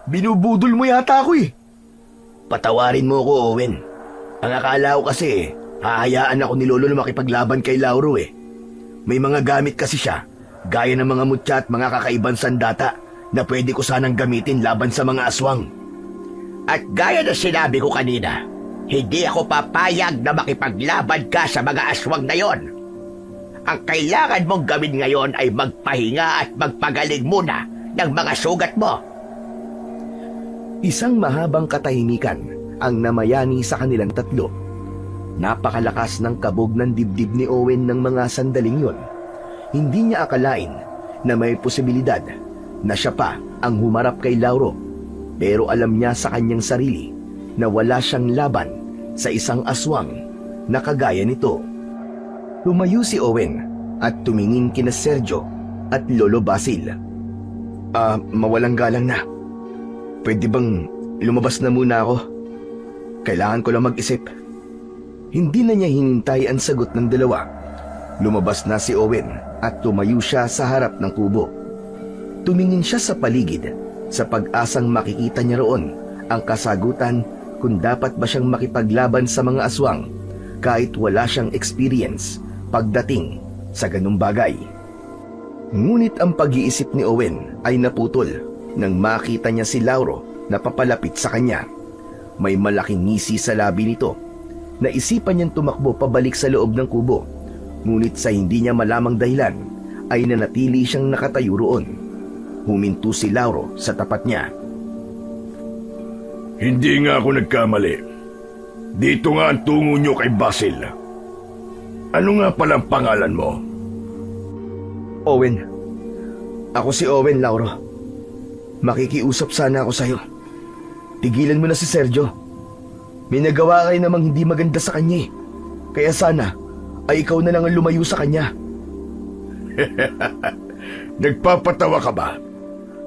Binubudol mo yata ako eh. Patawarin mo ako, Owen. Ang akala ko kasi hahayaan ako ni Lolo na makipaglaban kay Lauro eh. May mga gamit kasi siya, gaya ng mga mutya at mga kakaibang sandata na pwede ko sanang gamitin laban sa mga aswang. At gaya na sinabi ko kanina, hindi ako papayag na makipaglaban ka sa mga aswang na yon. Ang kailangan mong gawin ngayon ay magpahinga at magpagaling muna ng mga sugat mo. Isang mahabang katahimikan ang namayani sa kanilang tatlo. Napakalakas ng kabog ng dibdib ni Owen ng mga sandaling yon. Hindi niya akalain na may posibilidad na siya pa ang humarap kay Lauro, pero alam niya sa kanyang sarili na wala siyang laban sa isang aswang na kagaya nito. Lumayo si Owen at tumingin kina Sergio at Lolo Basil. Mawalang galang na. Pwede bang lumabas na muna ako? Kailangan ko lang mag-isip. Hindi na niya hinintay ang sagot ng dalawa. Lumabas na si Owen at tumayo siya sa harap ng kubo. Tumingin siya sa paligid sa pag-asang makikita niya roon ang kasagutan kung dapat ba siyang makipaglaban sa mga aswang kahit wala siyang experience pagdating sa ganung bagay. Ngunit ang pag-iisip ni Owen ay naputol nang makita niya si Lauro na papalapit sa kanya. May malaking ngisi sa labi nito. Naisipan niyang tumakbo pabalik sa loob ng kubo, ngunit sa hindi niya malamang dahilan ay nanatili siyang nakatayo roon. Huminto si Lauro sa tapat niya. Hindi nga ako nagkamali. Dito nga ang tungo niyo kay Basil. Ano nga palang pangalan mo? Owen. Ako si Owen, Lauro. Makikiusap sana ako sa'yo. Tigilan mo na si Sergio. May nagawa kayo namang hindi maganda sa kanya eh. Kaya sana ay ikaw na lang ang lumayo sa kanya. Nagpapatawa ka ba?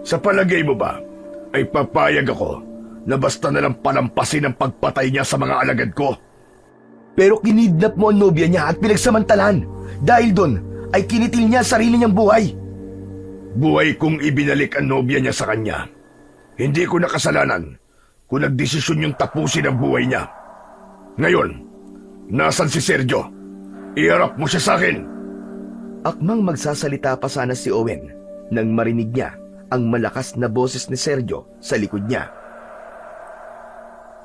Sa palagay mo ba ay papayag ako na basta na lang palampasin ang pagpatay niya sa mga alagad ko? Pero kinidnap mo ang nobya niya at pinagsamantalan. Dahil doon ay kinitil niya sarili niyang buhay. Buhay kong ibinalik ang nobya niya sa kanya. Hindi ko nakasalanan kung nagdesisyon yung tapusin ang buhay niya. Ngayon, nasan si Sergio? Iharap mo siya sa akin. Akmang magsasalita pa sana si Owen nang marinig niya ang malakas na boses ni Sergio sa likod niya.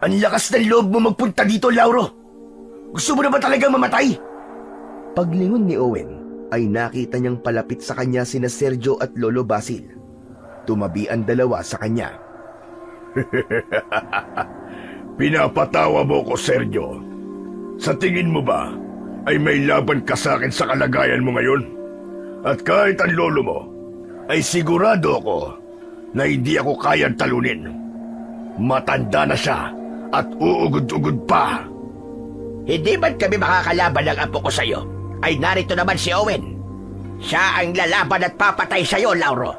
Ang lakas ng loob mo magpunta dito, Lauro! Gusto mo na ba talagang mamatay? Paglingon ni Owen ay nakita niyang palapit sa kanya sina Sergio at Lolo Basil. Tumabi ang dalawa sa kanya. Pinapatawa mo ko, Sergio. Sa tingin mo ba ay may laban ka sa akin sa kalagayan mo ngayon? At kahit ang lolo mo, ay sigurado ako na hindi ako kayang talunin. Matanda na siya at uugod-ugod pa. Hindi man kami makakalaban ng apo ko sa'yo, ay narito naman si Owen. Siya ang lalaban at papatay sa'yo, Lauro.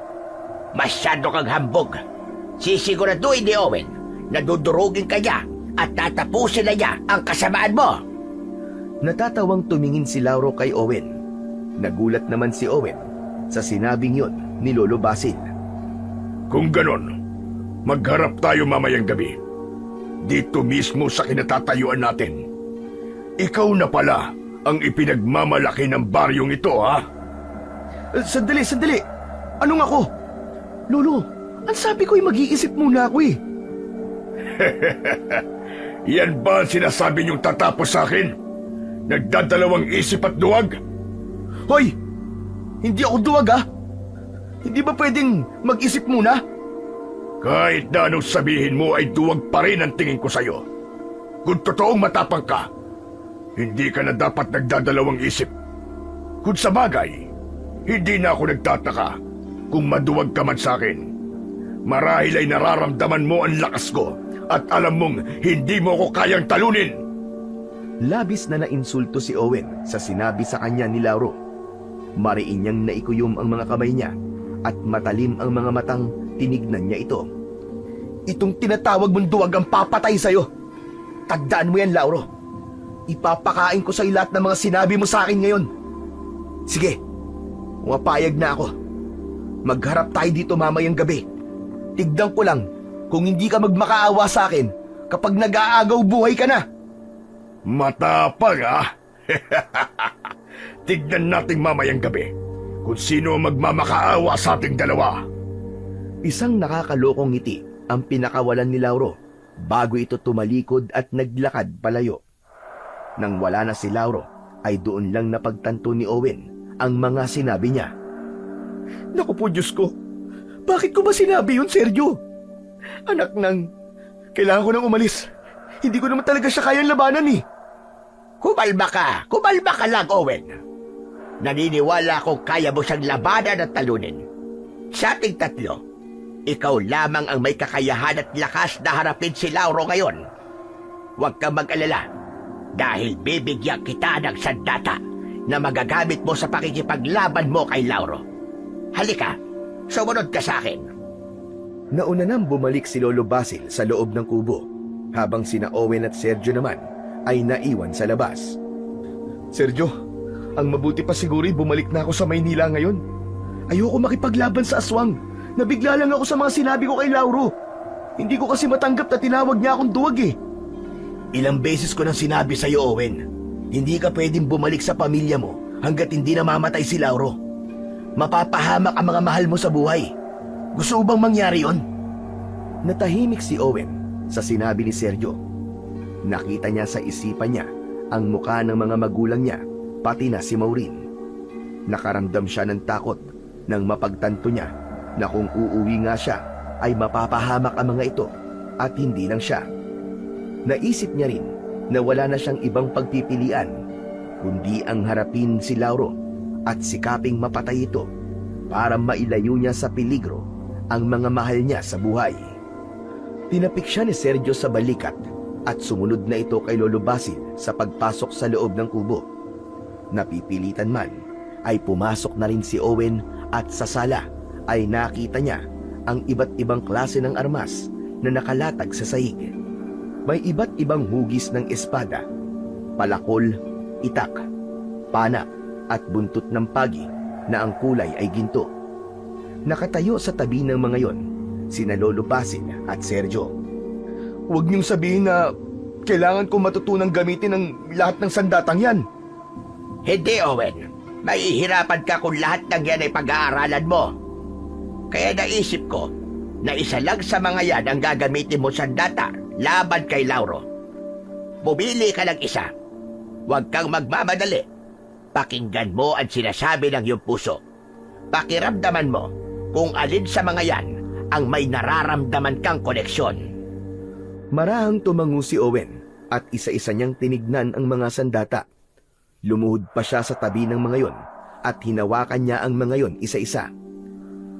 Masyado kang hambog. Sisiguraduhin ni Owen na dudurugin ka niya at tatapusin na niya ang kasamaan mo. Natatawang tumingin si Lauro kay Owen. Nagulat naman si Owen sa sinabing yon ni Lolo Basil. Kung ganon, magharap tayo mamayang gabi. Dito mismo sa kinatatayuan natin. Ikaw na pala ang ipinagmamalaki ng baryong ito, ha? Sandali! Anong ako? Lolo, ang sabi ko'y mag-iisip muna ako eh. Yan ba ang sinasabi niyong tatapos sa akin? Nagdadalawang isip at duwag? Hoy! Hindi ako duwag ah! Hindi ba pwedeng mag-isip muna? Kahit na anong sabihin mo ay duwag pa rin ang tingin ko sa'yo. Kung totoong matapang ka, hindi ka na dapat nagdadalawang isip. Kung sa bagay, hindi na ako nagtataka kung maduwag ka man sa akin. Marahil ay nararamdaman mo ang lakas ko at alam mong hindi mo ako kayang talunin. Labis na nainsulto si Owen sa sinabi sa kanya ni Lauro. Mariin niyang naikuyom ang mga kamay niya at matalim ang mga matang tinignan niya ito. Itong tinatawag mong duwag ang papatay sa'yo. Tandaan mo yan, Lauro. Ipapakain ko sa'yo lahat ng mga sinabi mo sa akin ngayon. Sige, pumapayag na ako. Magharap tayo dito mamayang gabi. Tignan ko lang kung hindi ka magmakaawa sa akin kapag nag-aagaw buhay ka na. Matapang ah! Tignan natin mamayang gabi kung sino ang magmamakaawa sa ating dalawa. Isang nakakalokong ngiti ang pinakawalan ni Lauro bago ito tumalikod at naglakad palayo. Nang wala na si Lauro, ay doon lang napagtanto ni Owen ang mga sinabi niya. Naku po, Diyos ko! Bakit ko ba sinabi yun, Sergio? Anak nang, kailangan ko nang umalis. Hindi ko naman talaga siya kayang labanan eh. Kumalma ka lang, Owen. Naniniwala akong kaya mo siyang labanan at talunin. Sa ating tatlo, ikaw lamang ang may kakayahan at lakas na harapin si Lauro ngayon. Huwag kang mag-alala, dahil bibigyan kita ng sandata na magagamit mo sa pakikipaglaban mo kay Lauro. Halika, sumunod ka sa akin. Nauna nang bumalik si Lolo Basil sa loob ng kubo, habang sina Owen at Sergio naman ay naiwan sa labas. Sergio, ang mabuti pa siguro'y bumalik na ako sa Maynila ngayon. Ayoko makipaglaban sa aswang. Nabigla lang ako sa mga sinabi ko kay Lauro. Hindi ko kasi matanggap na tinawag niya akong duwag eh. Ilang beses ko nang sinabi sa'yo, Owen. Hindi ka pwedeng bumalik sa pamilya mo hanggat hindi namamatay si Lauro. Mapapahamak ang mga mahal mo sa buhay. Gusto mo bang mangyari yon? Natahimik si Owen sa sinabi ni Sergio. Nakita niya sa isipan niya ang mukha ng mga magulang niya, pati na si Maureen. Nakaramdam siya ng takot nang mapagtanto niya na kung uuwi nga siya ay mapapahamak ang mga ito at hindi lang siya. Naisip niya rin na wala na siyang ibang pagpipilian kundi ang harapin si Lauro at sikaping mapatay ito para mailayo niya sa peligro ang mga mahal niya sa buhay. Tinapik siya ni Sergio sa balikat at sumunod na ito kay Lolo Basil sa pagpasok sa loob ng kubo. Napipilitan man ay pumasok na rin si Owen at sa sala ay nakita niya ang iba't ibang klase ng armas na nakalatag sa sahig. May iba't ibang hugis ng espada, palakol, itak, pana at buntot ng pagi na ang kulay ay ginto. Nakatayo sa tabi ng mga yon sina Lolo Basil at Sergio. Huwag niyong sabihin na kailangan ko matutunang gamitin ang lahat ng sandatang yan. Hindi, Owen. Mahihirapan ka kung lahat ng yan ay pag-aaralan mo. Kaya naisip ko na isa lang sa mga yan ang gagamitin mo sandata laban kay Lauro. Bumili ka ng isa. Huwag kang magmamadali. Pakinggan mo ang sinasabi ng iyong puso. Pakiramdaman mo kung alin sa mga yan ang may nararamdaman kang koneksyon. Marahang tumango si Owen at isa-isa niyang tinignan ang mga sandata. Lumuhod pa siya sa tabi ng mga yon at hinawakan niya ang mga yon isa-isa.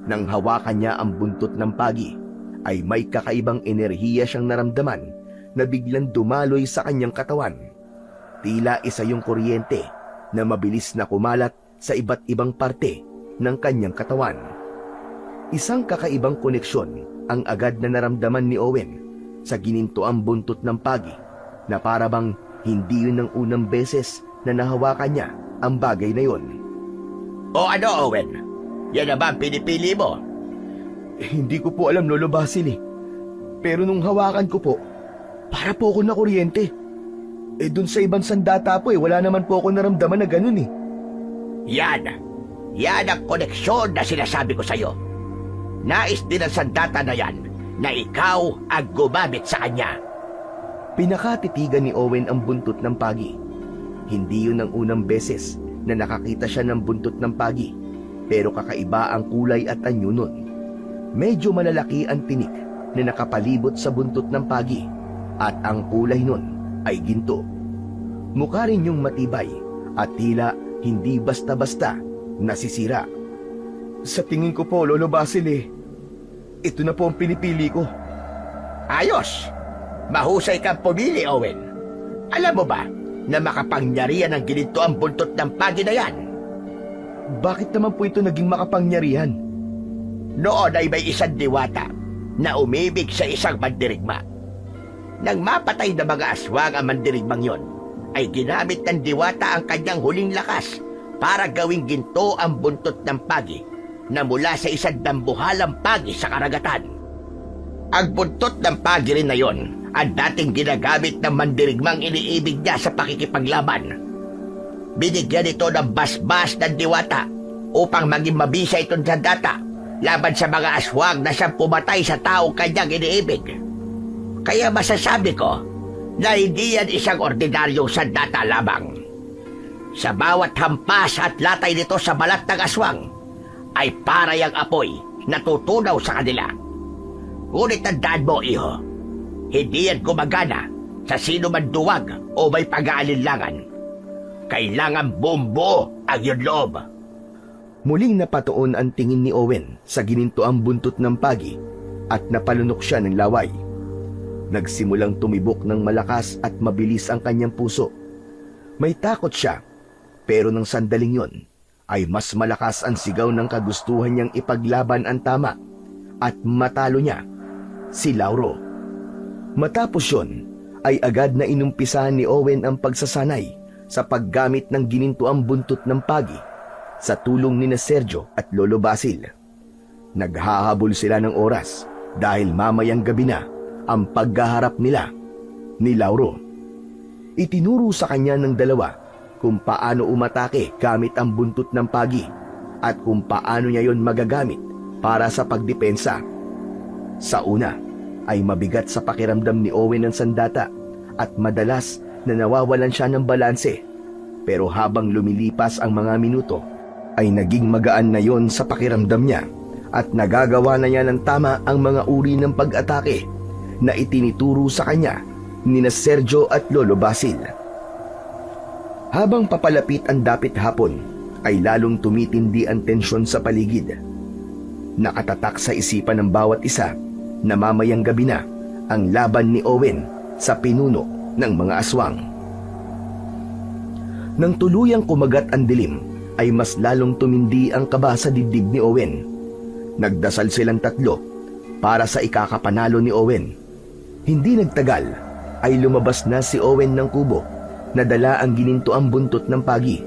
Nang hawakan niya ang buntot ng pagi, ay may kakaibang enerhiya siyang naramdaman na biglang dumaloy sa kanyang katawan. Tila isa yung kuryente na mabilis na kumalat sa iba't ibang parte ng kanyang katawan. Isang kakaibang koneksyon ang agad na naramdaman ni Owen sa ginintoang buntot ng pagi na parabang hindi yun ang unang beses na nahawakan niya ang bagay na yon. O ano, Owen? Yan na ba ang pinipili mo? Hindi ko po alam, Lolo Basil eh. Pero nung hawakan ko po, para po ako na kuryente. Dun sa ibang sandata po wala naman po ako naramdaman na ganun eh. Yan ang koneksyon na sinasabi ko sa'yo. Nais din ang sandata na yan na ikaw ang gumamit sa kanya. Pinakatitigan ni Owen ang buntot ng pagi. Hindi yun ang unang beses na nakakita siya ng buntot ng pagi, pero kakaiba ang kulay at anyo nun. Medyo malalaki ang tinik na nakapalibot sa buntot ng pagi at ang kulay nun ay ginto. Mukha rin yung matibay at tila hindi basta-basta nasisira. Sa tingin ko po, Lolo Basil ito na po ang pinipili ko. Ayos! Mahusay kang pumili, Owen. Alam mo ba na makapangyarihan ang ginito ang buntot ng pagi na yan? Bakit naman po ito naging makapangyarihan? Noon ay may isang diwata na umibig sa isang mandirigma. Nang mapatay na mga aswang ang mandirigmang yon, ay ginamit ng diwata ang kanyang huling lakas para gawing ginto ang buntot ng pagi na mula sa isang dambuhalang pagi sa karagatan. Ang buntot ng pagi rin na yon ang dating ginagamit ng mandirigmang iniibig niya sa pakikipaglaban. Binigyan ito ng basbas ng diwata upang maging mabisa itong sandata laban sa mga aswang na siyang pumatay sa taong kanyang iniibig. Kaya masasabi ko na hindi yan isang ordinaryong sandata lamang. Sa bawat hampas at latay nito sa balat ng aswang ay para yang apoy na tutunaw sa kanila. Ngunit tandaan mo, iho, hindi yan gumagana sa sino man duwag o may pag-aalinlangan. Kailangan bumbo ang iyong loob. Muling napatuon ang tingin ni Owen sa ginintoang buntot ng pagi at napalunok siya ng laway. Nagsimulang tumibok ng malakas at mabilis ang kanyang puso. May takot siya, pero ng sandaling yon ay mas malakas ang sigaw ng kagustuhan niyang ipaglaban ang tama at matalo niya si Lauro. Matapos yon ay agad na inumpisahan ni Owen ang pagsasanay sa paggamit ng ginintoang buntot ng pagi sa tulong ni Sergio at Lolo Basil. Naghahabol sila ng oras dahil mamayang gabi na ang paghaharap nila ni Lauro. Itinuro sa kanya ng dalawa kung paano umatake gamit ang buntot ng pagi at kung paano niya yon magagamit para sa pagdepensa. Sa una ay mabigat sa pakiramdam ni Owen ang sandata at madalas na nawawalan siya ng balanse. Pero habang lumilipas ang mga minuto, ay naging magaan na yon sa pakiramdam niya at nagagawa na niya ng tama ang mga uri ng pag-atake na itinituro sa kanya ni Sergio at Lolo Basil. Habang papalapit ang dapit hapon, ay lalong tumitindi ang tensyon sa paligid. Nakatatak sa isipan ng bawat isa na mamayang gabi na ang laban ni Owen sa pinuno ng mga aswang. Nang tuluyang kumagat ang dilim, ay mas lalong tumindi ang kaba sa dibdib ni Owen. Nagdasal silang tatlo para sa ikakapanalo ni Owen. Hindi nagtagal ay lumabas na si Owen ng kubo na dala ang ginintoang buntot ng pagi.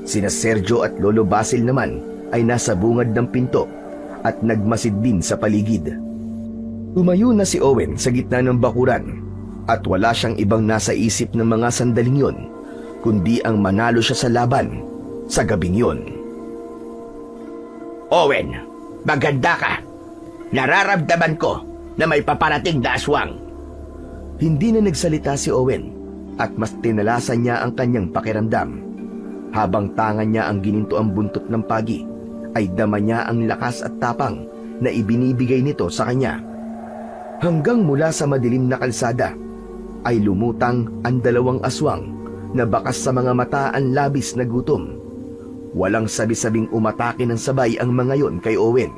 Sina Sergio at Lolo Basil naman ay nasa bungad ng pinto at nagmasid din sa paligid. Tumayo na si Owen sa gitna ng bakuran at wala siyang ibang nasa isip ng mga sandaling yon kundi ang manalo siya sa laban sa gabing yon. Owen, maganda ka. Nararamdaman ko na may paparating na aswang. Hindi na nagsalita si Owen at mas tinalasan niya ang kanyang pakiramdam. Habang tangan niya ang ginintoang buntot ng pagi, ay dama niya ang lakas at tapang na ibinibigay nito sa kanya. Hanggang mula sa madilim na kalsada, ay lumutang ang dalawang aswang na bakas sa mga mata ang labis na gutom. Walang sabi-sabing umatake ng sabay ang mga yon kay Owen.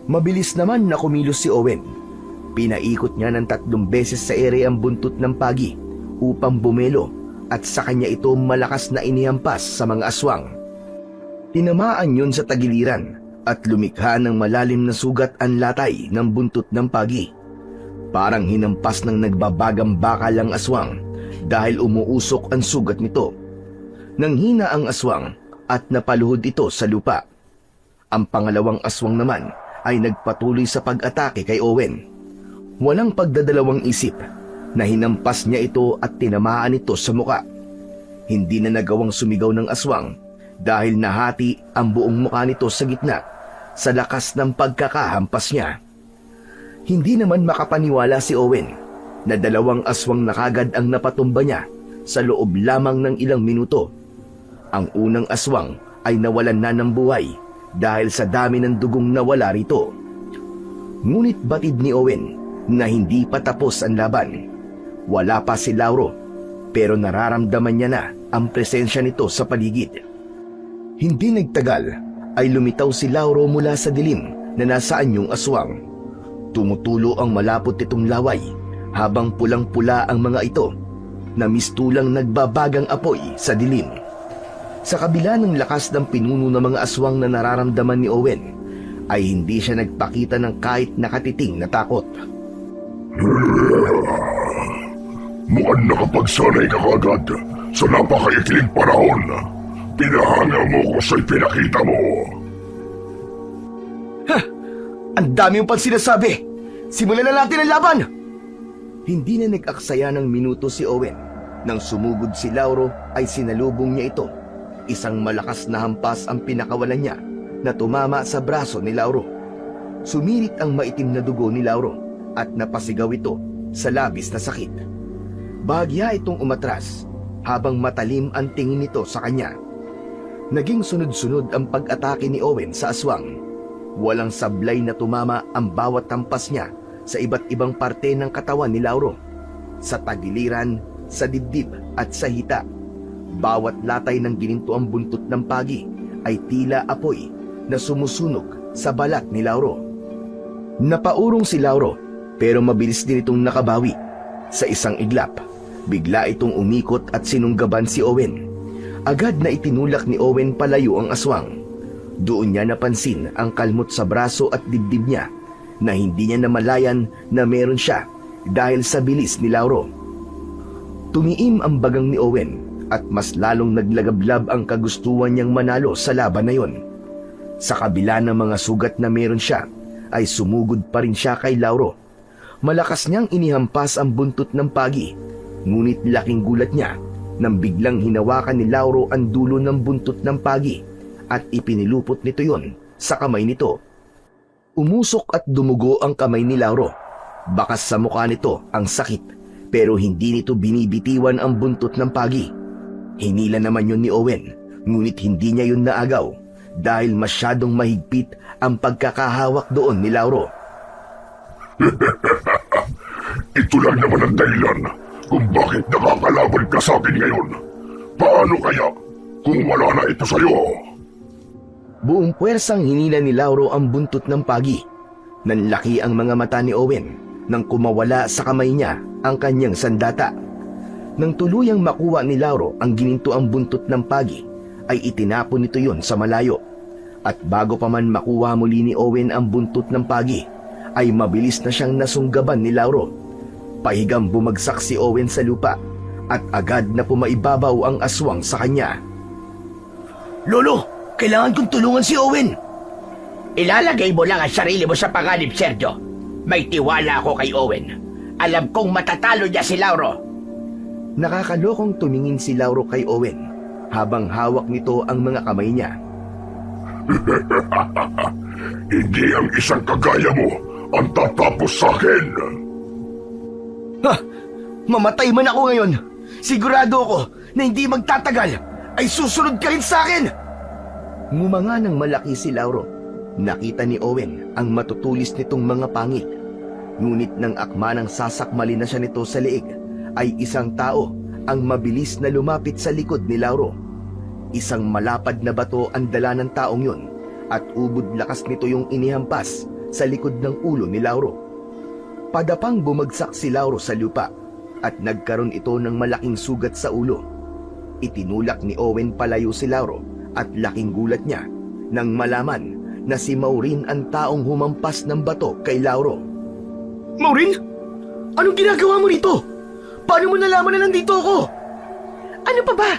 Mabilis naman na kumilos si Owen. Pinaikot niya ng 3 beses sa ere ang buntot ng pagi upang bumelo at sa kanya ito malakas na inihampas sa mga aswang. Tinamaan yun sa tagiliran at lumikha ng malalim na sugat ang latay ng buntot ng pagi. Parang hinampas ng nagbabagang bakal ang aswang dahil umuusok ang sugat nito. Nanghina ang aswang at napaluhod ito sa lupa. Ang pangalawang aswang naman ay nagpatuloy sa pag-atake kay Owen. Walang pagdadalawang isip na hinampas niya ito at tinamaan ito sa muka. Hindi na nagawang sumigaw ng aswang dahil nahati ang buong muka nito sa gitna sa lakas ng pagkakahampas niya. Hindi naman makapaniwala si Owen na 2 aswang na kagad ang napatumba niya sa loob lamang ng ilang minuto. Ang unang aswang ay nawalan na ng buhay dahil sa dami ng dugong nawala rito. Ngunit batid ni Owen na hindi pa tapos ang laban. Wala pa si Lauro, pero nararamdaman niya na ang presensya nito sa paligid. Hindi nagtagal ay lumitaw si Lauro mula sa dilim na nasa anyong aswang. Tumutulo ang malapot nitong laway habang pulang-pula ang mga ito na mistulang nagbabagang apoy sa dilim. Sa kabila ng lakas ng pinuno ng mga aswang na nararamdaman ni Owen, ay hindi siya nagpakita ng kahit nakatiting na takot. Mukhang nakapagsanay ka kagad sa napakaikling panahon. Pinahanga mo ko sa ipinakita mo. Ang dami yung pang sinasabi! Simulan na natin ang laban! Hindi na nag-aksaya ng minuto si Owen. Nang sumugod si Lauro ay sinalubong niya ito. Isang malakas na hampas ang pinakawalan niya na tumama sa braso ni Lauro. Sumirit ang maitim na dugo ni Lauro at napasigaw ito sa labis na sakit. Bahagya itong umatras habang matalim ang tingin nito sa kanya. Naging sunod-sunod ang pag-atake ni Owen sa aswang. Walang sablay na tumama ang bawat tampas niya sa iba't ibang parte ng katawan ni Lauro. Sa tagiliran, sa dibdib at sa hita. Bawat latay ng ginintuang buntot ng pagi ay tila apoy na sumusunog sa balat ni Lauro. Napaurong si Lauro pero mabilis din itong nakabawi. Sa isang iglap, bigla itong umikot at sinunggaban si Owen. Agad na itinulak ni Owen palayo ang aswang. Doon niya napansin ang kalmot sa braso at dibdib niya na hindi niya namalayan na meron siya dahil sa bilis ni Lauro. Tumiim ang bagang ni Owen at mas lalong naglagablab ang kagustuhan niyang manalo sa laban na yon. Sa kabila ng mga sugat na meron siya, ay sumugod pa rin siya kay Lauro. Malakas niyang inihampas ang buntot ng pagi, ngunit laking gulat niya nang biglang hinawakan ni Lauro ang dulo ng buntot ng pagi at ipinilupot nito yon sa kamay nito. Umusok at dumugo ang kamay ni Lauro. Bakas sa mukha nito ang sakit pero hindi nito binibitiwan ang buntot ng pagi. Hinila naman yun ni Owen, ngunit hindi niya yun naagaw dahil masyadong mahigpit ang pagkakahawak doon ni Lauro. Ito lang naman ang dahilan kung bakit nakakalaban ka sa akin ngayon. Paano kaya kung wala na ito sa'yo? Buong puwersang hinila ni Lauro ang buntot ng pagi. Nanlaki ang mga mata ni Owen nang kumawala sa kamay niya ang kanyang sandata. Nang tuluyang makuha ni Lauro ang ginintuang buntot ng pagi, ay itinapon nito yon sa malayo. At bago pa man makuha muli ni Owen ang buntot ng pagi, ay mabilis na siyang nasunggaban ni Lauro. Pahigang bumagsak si Owen sa lupa at agad na pumaibabaw ang aswang sa kanya. Lolo, kailangan kong tulungan si Owen. Ilalagay mo lang ang sarili mo sa panganib, Sergio. May tiwala ako kay Owen. Alam kong matatalo niya si Lauro. Nakakalokong tumingin si Lauro kay Owen habang hawak nito ang mga kamay niya. Hindi ang isang kagaya mo ang tatapos sa akin. Ha! Mamatay man ako ngayon. Sigurado ako na hindi magtatagal ay susunod ka rin sa akin. Ngumanga ng malaki si Lauro. Nakita ni Owen ang matutulis nitong mga pangil. Ngunit nang akma ng sasakmali na siya nito sa leeg, ay isang tao ang mabilis na lumapit sa likod ni Lauro. Isang malapad na bato ang dala ng taong yun at ubod lakas nito yung inihampas sa likod ng ulo ni Lauro. Padapang bumagsak si Lauro sa lupa at nagkaroon ito ng malaking sugat sa ulo. Itinulak ni Owen palayo si Lauro at laking gulat niya nang malaman na si Maureen ang taong humampas ng bato kay Lauro. Maureen? Anong ginagawa mo rito? Paano mo nalaman na nandito ako? Ano pa ba?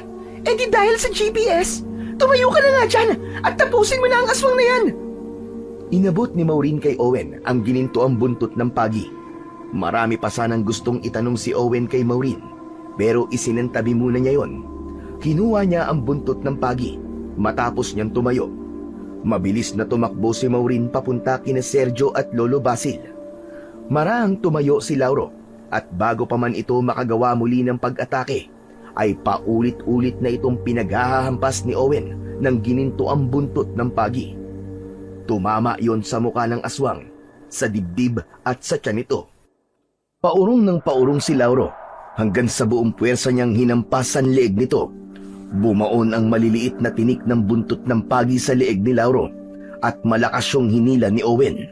Eh di dahil sa GPS, tumayo ka na nga dyan at tapusin mo na ang aswang na yan. Inabot ni Maureen kay Owen ang ginintuang buntot ng pagi. Marami pa sanang gustong itanong si Owen kay Maureen, pero isinantabi muna niya yon. Kinuha niya ang buntot ng pagi matapos niyang tumayo. Mabilis na tumakbo si Maureen papunta kina Sergio at Lolo Basil. Marahang tumayo si Lauro at bago pa man ito makagawa muli ng pag-atake, ay paulit-ulit na itong pinaghahampas ni Owen ng ginintuang buntot ng pagi. Tumama yon sa mukha ng aswang, sa dibdib at sa tiyan nito. Paurong ng paurong si Lauro hanggang sa buong puwersa niyang hinampas ang leeg nito. Bumaon ang maliliit na tinik ng buntot ng pagi sa leeg ni Lauro at malakas siyang hinila ni Owen.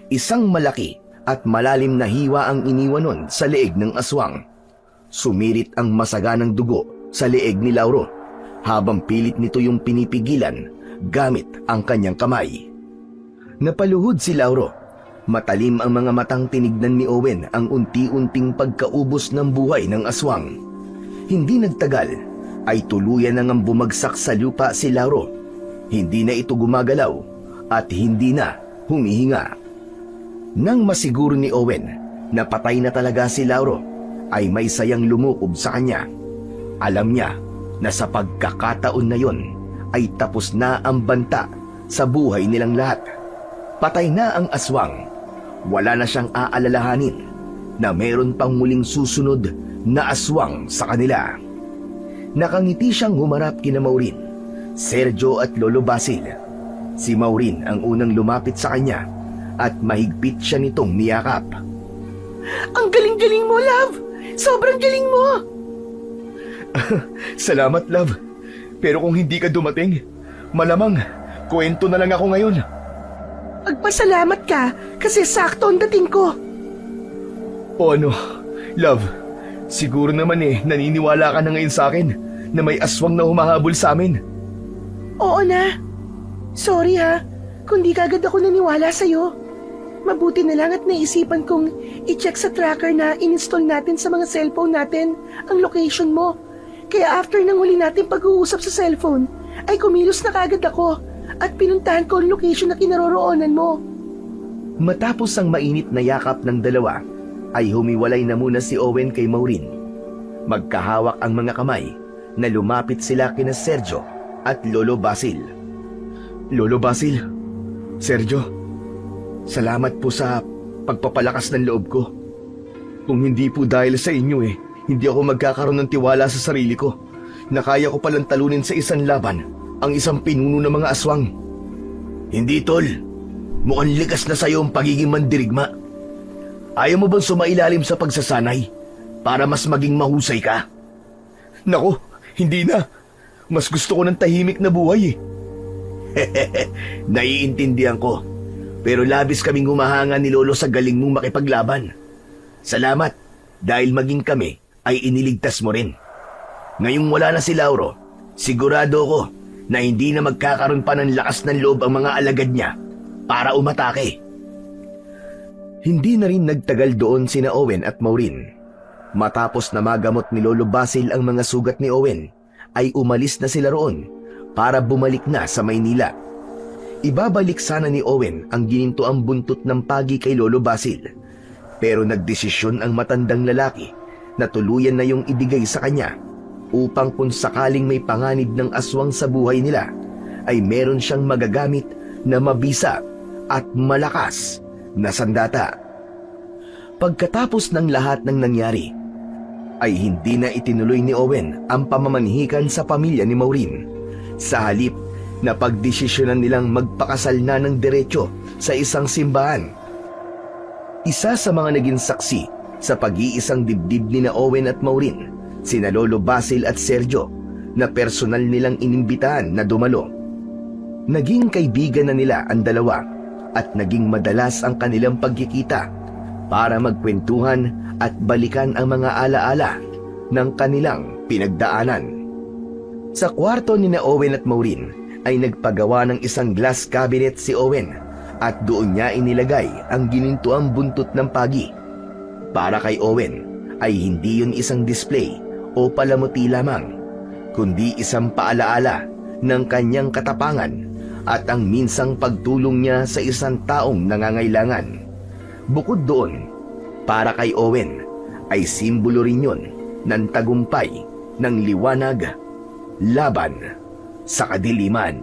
Isang malaki at malalim na hiwa ang iniwan nun sa leeg ng aswang. Sumirit ang masaganang dugo sa leeg ni Lauro habang pilit nito yung pinipigilan gamit ang kanyang kamay. Napaluhod si Lauro. Matalim ang mga matang tinignan ni Owen ang unti-unting pagkaubos ng buhay ng aswang. Hindi nagtagal, ay tuluyan na ngang bumagsak sa lupa si Lauro. Hindi na ito gumagalaw at hindi na humihinga. Nang masiguro ni Owen na patay na talaga si Lauro, ay may sayang lumukob sa kanya. Alam niya na sa pagkakataon na yon ay tapos na ang banta sa buhay nilang lahat. Patay na ang aswang. Wala na siyang aalalahanin na meron pang muling susunod na aswang sa kanila. Nakangiti siyang humarap kina Maureen, Sergio at Lolo Basil. Si Maureen ang unang lumapit sa kanya at mahigpit siya nitong niyakap. Ang galing-galing mo, love! Sobrang galing mo! Salamat, love. Pero kung hindi ka dumating, malamang kwento na lang ako ngayon. Magpasalamat ka kasi sakto ang dating ko. O ano, love, siguro naman naniniwala ka na ngayon sa akin na may aswang na humahabol sa amin. Oo na. Sorry ha, kung di kagad ako naniwala sa'yo. Mabuti na lang at naisipan kong i-check sa tracker na in-install natin sa mga cellphone natin ang location mo. Kaya after ng huli natin pag-uusap sa cellphone, ay kumilos na kagad ako at pinuntahan ko ang location na kinaroroonan mo. Matapos ang mainit na yakap ng dalawa, ay humiwalay na muna si Owen kay Maureen. Magkahawak ang mga kamay na lumapit sila kina Sergio at Lolo Basil. Lolo Basil, Sergio, salamat po sa pagpapalakas ng loob ko. Kung hindi po dahil sa inyo hindi ako magkakaroon ng tiwala sa sarili ko na kaya ko palang talunin sa isang laban ang isang pinuno ng mga aswang. Hindi, tol. Mukhang likas na sa'yo ang pagiging mandirigma. Ayaw mo bang sumailalim sa pagsasanay para mas maging mahusay ka? Naku, hindi na. Mas gusto ko ng tahimik na buhay Naiintindihan ko. Pero labis kaming humahanga ni Lolo sa galing mong makipaglaban. Salamat dahil maging kami ay iniligtas mo rin. Ngayong wala na si Lauro, sigurado ko na hindi na magkakaroon pa ng lakas ng loob ang mga alagad niya para umatake. Hindi na rin nagtagal doon sina Owen at Maureen. Matapos na magamot ni Lolo Basil ang mga sugat ni Owen, ay umalis na sila roon para bumalik na sa Maynila. Ibabalik sana ni Owen ang ginintoang buntot ng pagi kay Lolo Basil. Pero nagdesisyon ang matandang lalaki na tuluyan na yung ibigay sa kanya upang kung sakaling may panganib ng aswang sa buhay nila, ay meron siyang magagamit na mabisa at malakas na sandata. Pagkatapos ng lahat ng nangyari, ay hindi na itinuloy ni Owen ang pamamanhikan sa pamilya ni Maureen. Sa halip na pagdesisyonan nilang magpakasal na ng diretsyo sa isang simbahan. Isa sa mga naging saksi sa pag-iisang dibdib ni na Owen at Maureen, sina Lolo Basil at Sergio, na personal nilang inimbitahan na dumalo. Naging kaibigan na nila ang dalawa at naging madalas ang kanilang pagkikita para magkwentuhan at balikan ang mga alaala ng kanilang pinagdaanan. Sa kwarto ni na Owen at Maureen ay nagpagawa ng isang glass cabinet si Owen at doon niya inilagay ang ginintuang buntot ng pagi. Para kay Owen ay hindi yun isang display o palamuti lamang, kundi isang paalaala ng kanyang katapangan at ang minsang pagtulong niya sa isang taong nangangailangan. Bukod doon, para kay Owen ay simbolo rin yun ng tagumpay ng liwanag laban sa kadiliman.